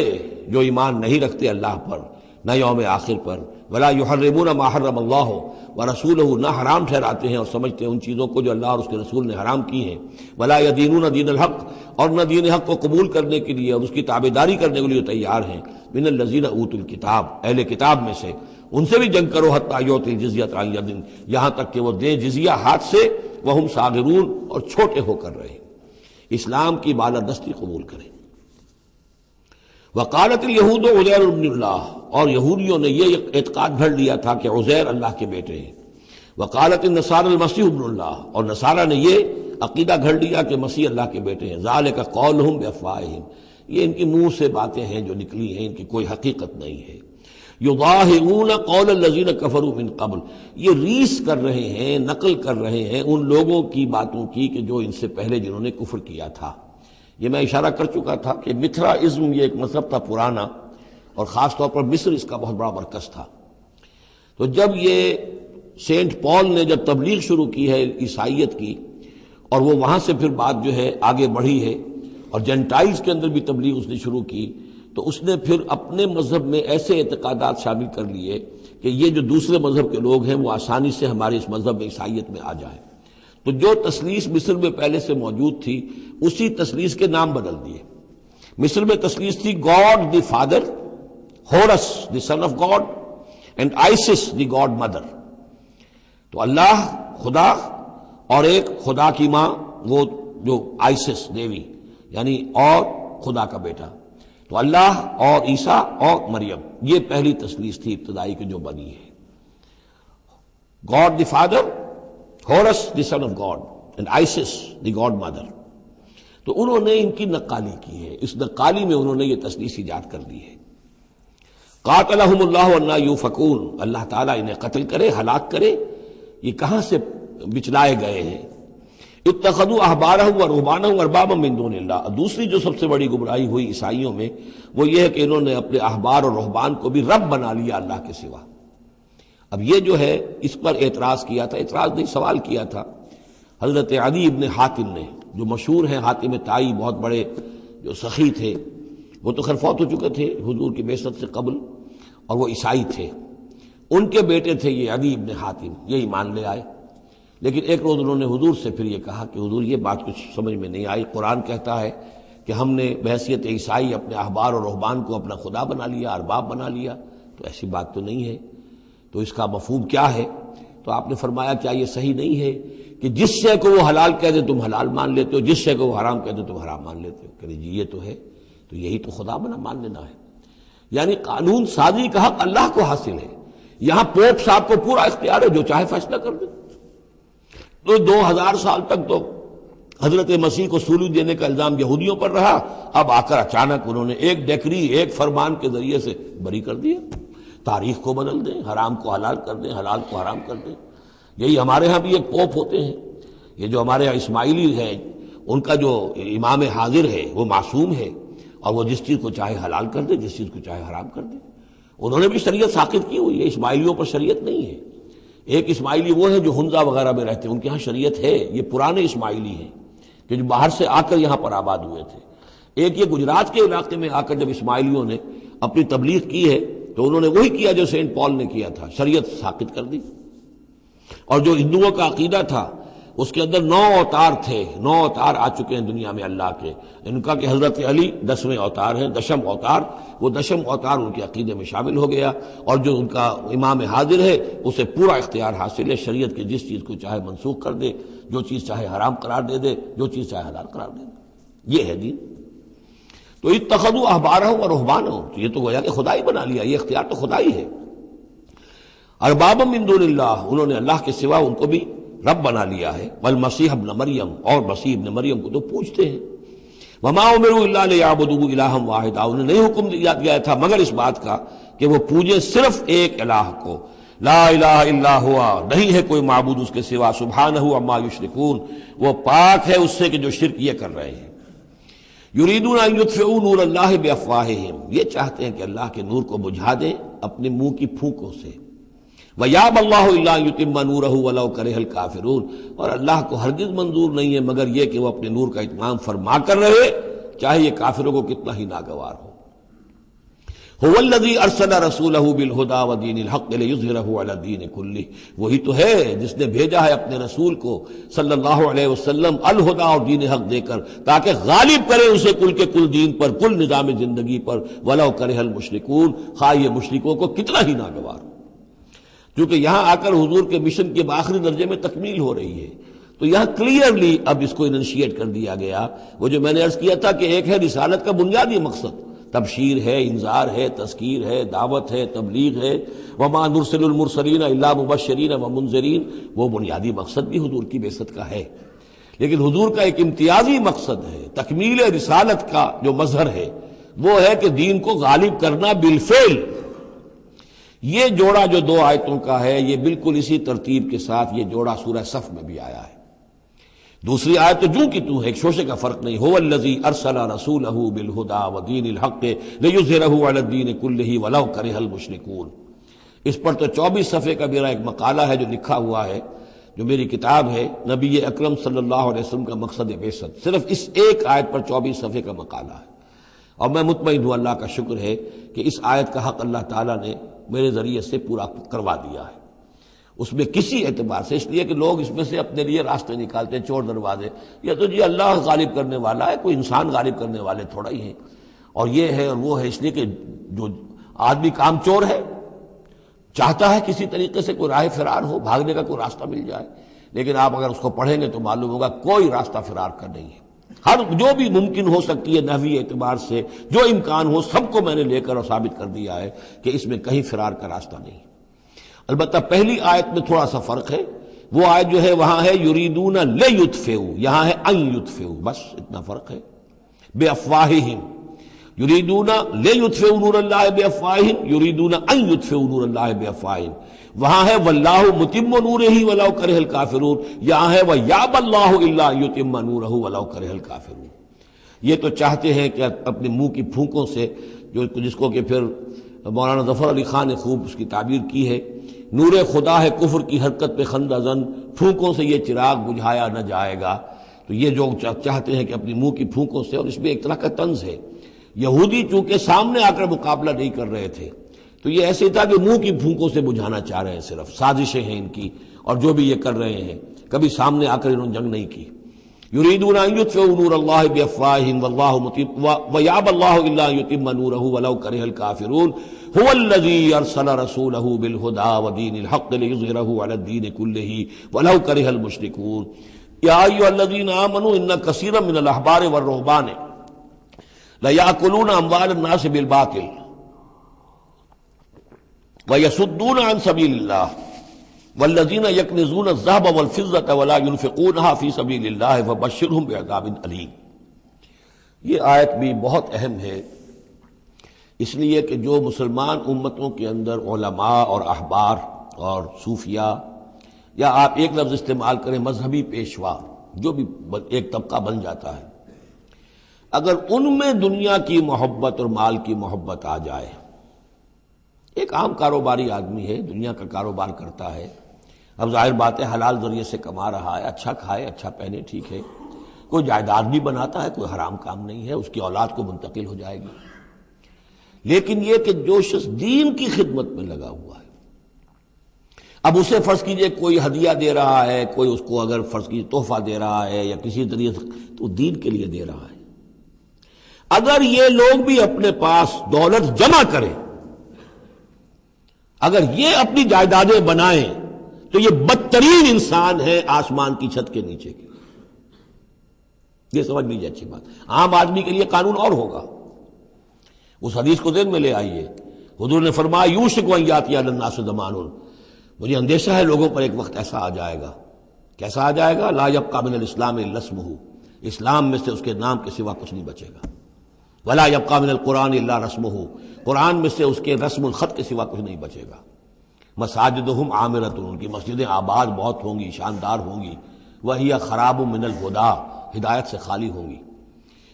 جو ایمان نہیں رکھتے اللہ پر نہ یوم آخر پر، ولا یحرمون ما حرم اللہ ورسولہ، نہ حرام ٹھہراتے ہیں اور سمجھتے ہیں ان چیزوں کو جو اللہ اور اس کے رسول نے حرام کی ہیں، ولا یدینون دین الحق، اور نہ دین حق کو قبول کرنے کے لیے اور اس کی تابعداری کرنے کے لیے تیار ہیں، من الذین اوتوا الکتاب، اہل کتاب میں سے، ان سے بھی جنگ کرو، حتی یعطوا الجزیۃ عن ید، یہاں تک کہ وہ دیں جزیہ ہاتھ سے، وہم صاغرون، اور چھوٹے ہو کر رہے، اسلام کی بالادستی قبول کریں۔ وقالت الیہود عزیر ابن اللہ، اور یہودیوں نے یہ اعتقاد گھڑ لیا تھا کہ عزیر اللہ کے بیٹے ہیں۔ وقالت النصارى المسیح ابن اللہ، اور نصارہ نے یہ عقیدہ گھڑ لیا کہ مسیح اللہ کے بیٹے ہیں۔ ذالک قولہم بافواہہم، یہ ان کی منہ سے باتیں ہیں جو نکلی ہیں، ان کی کوئی حقیقت نہیں ہے۔ یضاہئون قول الذین کفروا من قبل، یہ ریس کر رہے ہیں، نقل کر رہے ہیں ان لوگوں کی باتوں کی کہ جو ان سے پہلے جنہوں نے کفر کیا تھا۔ یہ میں اشارہ کر چکا تھا کہ متھرائزم یہ ایک مذہب تھا پرانا، اور خاص طور پر مصر اس کا بہت بڑا مرکز تھا۔ تو جب یہ سینٹ پال نے جب تبلیغ شروع کی ہے عیسائیت کی، اور وہ وہاں سے پھر بات جو ہے آگے بڑھی ہے، اور جینٹائلز کے اندر بھی تبلیغ اس نے شروع کی، تو اس نے پھر اپنے مذہب میں ایسے اعتقادات شامل کر لیے کہ یہ جو دوسرے مذہب کے لوگ ہیں وہ آسانی سے ہمارے اس مذہب میں عیسائیت میں آ جائیں۔ تو جو تثلیث مصر میں پہلے سے موجود تھی اسی تثلیث کے نام بدل دیے۔ مصر میں تثلیث تھی God the father, Horus the son of God, and Isis the God mother. تو اللہ خدا اور ایک خدا کی ماں وہ جو آئسس دیوی یعنی اور خدا کا بیٹا، تو اللہ اور عیسیٰ اور مریم، یہ پہلی تثلیث تھی ابتدائی کی جو بنی ہے۔ God the father, Horus the son of God and Isis the God mother. تو انہوں نے ان کی نقالی کی ہے، اس نقالی میں انہوں نے یہ تثلیث ایجاد کر دی ہے۔ قاتلہم اللہ انا یوفکون، اللہ تعالیٰ انہیں قتل کرے، ہلاک کرے، یہ کہاں سے بچلائے گئے ہیں۔ اتخذوا احبارہم ورہبانہم اربابا من دون اللہ، دوسری جو سب سے بڑی گمراہی ہوئی عیسائیوں میں وہ یہ ہے کہ انہوں نے اپنے احبار اور رہبان کو بھی رب بنا لیا اللہ کے سوا۔ اب یہ جو ہے اس پر اعتراض کیا تھا، اعتراض نہیں سوال کیا تھا حضرت عدی ابن حاتم نے، جو مشہور ہیں حاتم طائی، بہت بڑے جو سخی تھے، وہ تو خیر فوت ہو چکے تھے حضور کی بعثت سے قبل، اور وہ عیسائی تھے۔ ان کے بیٹے تھے یہ عدی ابن حاتم، یہ ایمان لے آئے، لیکن ایک روز انہوں نے حضور سے پھر یہ کہا کہ حضور یہ بات کچھ سمجھ میں نہیں آئی، قرآن کہتا ہے کہ ہم نے بحیثیت عیسائی اپنے احبار اور رہبان کو اپنا خدا بنا لیا، ارباب بنا لیا، تو ایسی بات تو نہیں ہے، تو اس کا مفہوم کیا ہے؟ تو آپ نے فرمایا کیا یہ صحیح نہیں ہے کہ جس شے کو وہ حلال کہہ دے تم حلال مان لیتے ہو، جس شے کو وہ حرام کہہ دے تم حرام مان لیتے ہو؟ کہ جی یہ تو ہے، تو یہی تو خدا بنا مان لینا ہے۔ یعنی قانون سازی کا حق اللہ کو حاصل ہے، یہاں پوپ صاحب کو پورا اختیار ہے، جو چاہے فیصلہ کر دے۔ تو 2000 سال تک تو حضرت مسیح کو سولی دینے کا الزام یہودیوں پر رہا، اب آ کر اچانک انہوں نے ایک ڈیکری، ایک فرمان کے ذریعے سے بری کر دیا۔ تاریخ کو بدل دیں، حرام کو حلال کر دیں، حلال کو حرام کر دیں۔ یہی ہمارے ہاں بھی ایک پوپ ہوتے ہیں، یہ جو ہمارے یہاں اسماعیلی ہیں، ان کا جو امام حاضر ہے وہ معصوم ہے، اور وہ جس چیز کو چاہے حلال کر دے، جس چیز کو چاہے حرام کر دے۔ انہوں نے بھی شریعت ساقط کی ہوئی ہے، اسماعیلیوں پر شریعت نہیں ہے۔ ایک اسماعیلی وہ ہے جو ہنزا وغیرہ میں رہتے ہیں، ان کے ہاں شریعت ہے، یہ پرانے اسماعیلی ہیں کہ جو باہر سے آ کر یہاں پر آباد ہوئے تھے۔ ایک یہ گجرات کے علاقے میں آ کر جب اسماعیلیوں نے اپنی تبلیغ کی ہے تو انہوں نے وہی کیا جو سینٹ پال نے کیا تھا، شریعت ساقط کر دی۔ اور جو ہندوؤں کا عقیدہ تھا اس کے اندر 9 اوتار تھے، 9 اوتار آ چکے ہیں دنیا میں اللہ کے، ان کا کہ حضرت علی 10ویں اوتار ہیں، 10م اوتار، وہ 10م اوتار ان کے عقیدے میں شامل ہو گیا، اور جو ان کا امام حاضر ہے اسے پورا اختیار حاصل ہے، شریعت کی جس چیز کو چاہے منسوخ کر دے، جو چیز چاہے حرام قرار دے دے، جو چیز چاہے حلال قرار دے دے، یہ ہے دین۔ تو اتخذوا احبارہم ورہبانہم، تو یہ تو گویا کہ خدا ہی بنا لیا، یہ اختیار تو خدا ہی ہے۔ اربابا من دون اللہ، انہوں نے اللہ کے سوا ان کو بھی رب بنا لیا ہے۔ والمسیح ابن مریم، اور مسیح ابن مریم کو تو پوچھتے ہیں۔ وما امروا الا لیعبدوا الہا واحدا، انہیں نہیں حکم دیا گیا تھا مگر اس بات کا کہ وہ پوجیں صرف ایک الہ کو، لا الہ الا ہوا، نہیں ہے کوئی معبود اس کے سوا، سبحانہ عما یشرکون، وہ پاک ہے اس سے کہ جو شرک یہ کر رہے ہیں۔ یریدون ان یطفئوا نور اللہ بافواہہم، یہ چاہتے ہیں کہ اللہ کے نور کو بجھا دیں اپنے منہ کی پھونکوں سے۔ وَيَأْبَى اللَّهُ إِلَّا أَن يُتِمَّ نُورَهُ وَلَوْ كَرِهَ الْكَافِرُونَ، اور اللہ کو ہرگز منظور نہیں ہے مگر یہ کہ وہ اپنے نور کا اتمام فرما کر رہے، چاہے یہ کافروں کو کتنا ہی ناگوار ہو۔ هُوَ الَّذِي أَرْسَلَ رَسُولَهُ بِالْهُدَى وَدِينِ الْحَقِّ لِيُظْهِرَهُ عَلَى الدِّينِ كُلِّهِ، وہی تو ہے جس نے بھیجا ہے اپنے رسول کو صلی اللہ علیہ وسلم الہدا اور دین حق دے کر، تاکہ غالب کرے اسے کل کے کل دین پر، کل نظام زندگی پر، وَلَوْ كَرِهَ الْمُشْرِكُونَ، خواہ یہ مشرکوں کو کتنا ہی ناگوار ہو۔ کیونکہ یہاں آ کر حضور کے مشن کے آخری درجے میں تکمیل ہو رہی ہے، تو یہاں کلیئرلی اب اس کو انشیٹ کر دیا گیا۔ وہ جو میں نے عرض کیا تھا کہ ایک ہے رسالت کا بنیادی مقصد، تبشیر ہے، انذار ہے، تذکیر ہے، دعوت ہے، تبلیغ ہے، وما نرسل المرسلین الا مبشرین ومنذرین، وہ بنیادی مقصد بھی حضور کی بعثت کا ہے۔ لیکن حضور کا ایک امتیازی مقصد ہے، تکمیل رسالت کا جو مظہر ہے وہ ہے کہ دین کو غالب کرنا بالفعل۔ یہ جوڑا جو 2 آیتوں کا ہے یہ بالکل اسی ترتیب کے ساتھ یہ جوڑا سورہ صف میں بھی آیا ہے۔ دوسری آیت تو جو کی تو ہے، ایک شوشے کا فرق نہیں، هو الذی ارسل رسولہ بالہدی ودین الحق لیظہرہ علی الدین کلہ ولو کرہ المشرکون۔ اس پر تو 24 صفحے کا میرا ایک مقالہ ہے جو لکھا ہوا ہے، جو میری کتاب ہے نبی اکرم صلی اللہ علیہ وسلم کا مقصد بعثت، صرف اس ایک آیت پر 24 صفحے کا مقالہ ہے۔ اور میں مطمئن ہوں اللہ کا شکر ہے کہ اس آیت کا حق اللہ تعالیٰ نے میرے ذریعے سے پورا کروا دیا ہے، اس میں کسی اعتبار سے، اس لیے کہ لوگ اس میں سے اپنے لیے راستے نکالتے ہیں، چور دروازے، یہ تو جی اللہ غالب کرنے والا ہے، کوئی انسان غالب کرنے والے تھوڑا ہی ہیں، اور یہ ہے اور وہ ہے، اس لیے کہ جو آدمی کام چور ہے چاہتا ہے کسی طریقے سے کوئی راہ فرار ہو، بھاگنے کا کوئی راستہ مل جائے، لیکن آپ اگر اس کو پڑھیں گے تو معلوم ہوگا کوئی راستہ فرار کا نہیں ہے، ہر جو بھی ممکن ہو سکتی ہے نحوی اعتبار سے جو امکان ہو سب کو میں نے لے کر اور ثابت کر دیا ہے کہ اس میں کہیں فرار کا راستہ نہیں۔ البتہ پہلی آیت میں تھوڑا سا فرق ہے، وہ آیت جو ہے وہاں ہے یریدون لیطفئوا، یہاں ہے ان یطفئوا، بس اتنا فرق ہے۔ بے افواہہم یریدون لیطفئوا نور اللہ بے افواہہم، یریدون ان یطفئوا نور اللہ بے افواہہم، وہاں ہے واللہ متم نورہ ولو کرہ الکافرون، یہاں ہے ویابی اللہ الا ان یتم نورہ ولو کرہ الکافرون۔ یہ تو چاہتے ہیں کہ اپنے منہ کی پھونکوں سے، جس کو کہ پھر مولانا ظفر علی خان نے خوب اس کی تعبیر کی ہے، نور خدا ہے کفر کی حرکت پہ خندہ زن، پھونکوں سے یہ چراغ بجھایا نہ جائے گا۔ تو یہ جو چاہتے ہیں کہ اپنی منہ کی پھونکوں سے، اور اس میں ایک طرح کا طنز ہے، یہودی چونکہ سامنے آ کر مقابلہ نہیں کر رہے تھے تو یہ ایسے تھا کہ منہ کی پھونکوں سے بجھانا چاہ رہے ہیں، صرف سازشیں ہیں ان کی، اور جو بھی یہ کر رہے ہیں کبھی سامنے آ کر انہوں نے جنگ نہیں کی۔ یریدون ان یطفئوا نور اللہ بافواہہم واللہ متم ویابی اللہ الا ان یتم نورہ ولو کرہ الکافرون هو الذی ارسل رسولہ بالہدی ودین الحق لیظہرہ علی الدین کلہ ولو کرہ المشرکون یا ایھا الذین آمنوا ان کثیرا من الاحبار والرہبان لیأکلون اموال الناس بالباطل ویصدون عن سبیل اللہ والذین یکنزون الذہب والفضة ولا ينفقونها فی سبیل اللہ فبشرہم بعذاب علیم۔ یہ آیت بھی بہت اہم ہے، اس لیے کہ جو مسلمان امتوں کے اندر علماء اور احبار اور صوفیاء، یا آپ ایک لفظ استعمال کریں مذہبی پیشوا، جو بھی ایک طبقہ بن جاتا ہے، اگر ان میں دنیا کی محبت اور مال کی محبت آ جائے، ایک عام کاروباری آدمی ہے، دنیا کا کاروبار کرتا ہے، اب ظاہر بات ہے حلال ذریعے سے کما رہا ہے، اچھا کھائے اچھا پہنے، ٹھیک ہے، کوئی جائیداد بھی بناتا ہے، کوئی حرام کام نہیں ہے، اس کی اولاد کو منتقل ہو جائے گی، لیکن یہ کہ جو شخص دین کی خدمت میں لگا ہوا ہے، اب اسے فرض کیجئے کوئی ہدیہ دے رہا ہے، کوئی اس کو اگر فرض کیجئے تحفہ دے رہا ہے یا کسی طریقے سے، تو دین کے لیے دے رہا ہے۔ اگر یہ لوگ بھی اپنے پاس دولت جمع کریں، اگر یہ اپنی جائیدادیں بنائیں، تو یہ بدترین انسان ہے آسمان کی چھت کے نیچے کے۔ یہ سمجھ لیجیے اچھی بات، عام آدمی کے لیے قانون اور ہوگا، اس حدیث کو ذہن میں لے آئیے، حضور نے فرمایا یوشک ان یاتی علی الناس زمان، مجھے اندیشہ ہے لوگوں پر ایک وقت ایسا آ جائے گا، کیسا آ جائے گا؟ لا یبقی من الاسلام الا اسمہ، اسلام میں سے اس کے نام کے سوا کچھ نہیں بچے گا، ولا یبقی من القرآن الا رسمہ، قرآن میں سے اس کے رسم الخط کے سوا کچھ نہیں بچے گا، مساجدہم عامرۃ، ان کی مسجدیں آباد بہت ہوں گی، شاندار ہوں گی، وہی خراب من الہدی، ہدایت سے خالی ہوں گی،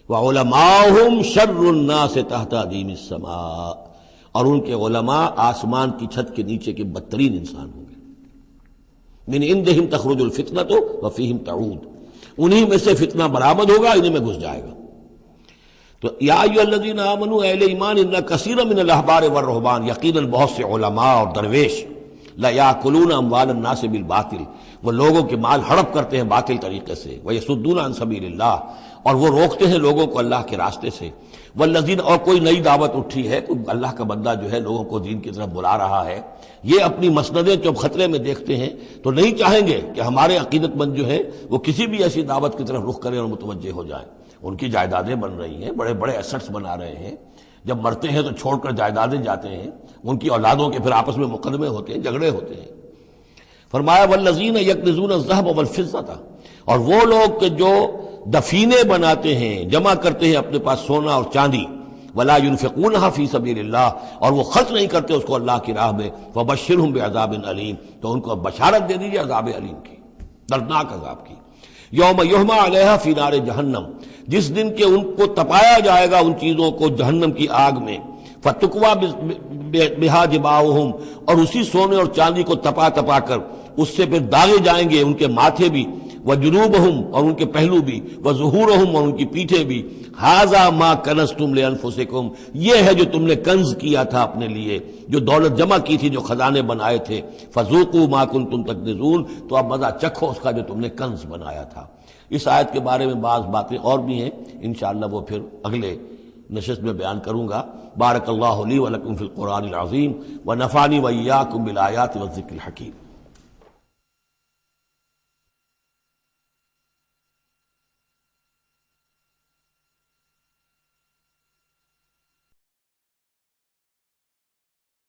وعلماؤہم شر الناس تحت ادیم السماء، اور ان کے علماء آسمان کی چھت کے نیچے کے بدترین انسان ہوں گے، من عندہم تخرج الفتنۃ وفیہم تعود، انہی میں سے فتنہ برآمد ہوگا، انہی میں گھس جائے گا۔ تو یا ایھا الذین آمنوا، اہل ایمان، ان کثیرا من الاحبار والرہبان، یقیناً بہت سے علماء اور درویش، لیاکلون اموال الناس بالباطل، وہ لوگوں کے مال ہڑپ کرتے ہیں باطل طریقے سے، ویصدون عن سبیل اللہ، اور وہ روکتے ہیں لوگوں کو اللہ کے راستے سے، والذین، اور کوئی نئی دعوت اٹھی ہے، کوئی اللہ کا بندہ جو ہے لوگوں کو دین کی طرف بلا رہا ہے، یہ اپنی مسندیں جب خطرے میں دیکھتے ہیں تو نہیں چاہیں گے کہ ہمارے عقیدت مند جو ہے وہ کسی بھی ایسی دعوت کی طرف رخ کریں اور متوجہ ہو جائیں۔ ان کی جائیدادیں بن رہی ہیں، بڑے بڑے ایسٹس بنا رہے ہیں، جب مرتے ہیں تو چھوڑ کر جائیدادیں جاتے ہیں، ان کی اولادوں کے پھر آپس میں مقدمے ہوتے ہیں، جھگڑے ہوتے ہیں۔ فرمایا والذین یکنزون الذہب والفضة، اور وہ لوگ کہ جو دفینے بناتے ہیں، جمع کرتے ہیں اپنے پاس سونا اور چاندی، ولا ينفقونها فی سبیل اللہ، اور وہ خرچ نہیں کرتے اس کو اللہ کی راہ میں، فبشرہم بعذاب علیم، تو ان کو بشارت دے دیجیے عذاب علیم کی، دردناک عذاب کی۔ یوم یحمى علیہا فی نار جہنم، جس دن کہ ان کو تپایا جائے گا ان چیزوں کو جہنم کی آگ میں، فتکویٰ بہا جباہہم، اور اسی سونے اور چاندی کو تپا تپا کر اس سے پھر داغے جائیں گے ان کے ماتھے بھی، وجنوبہم اور ان کے پہلو بھی، وظہورہم اور ان کی پیٹھیں بھی، ھذا ما کنزتم لانفسکم یہ ہے جو تم نے کنز کیا تھا اپنے لیے، جو دولت جمع کی تھی، جو خزانے بنائے تھے، فذوقوا ما کنتم تکنزون تو اب مزہ چکھو اس کا جو تم نے کنز بنایا تھا۔ اس آیت کے بارے میں بعض باتیں اور بھی ہیں، انشاءاللہ وہ پھر اگلے نشست میں بیان کروں گا۔ بارک اللہ لی ولکم فی القرآن العظیم ونفعنی وإیاکم بالآیات والذکر الحکیم۔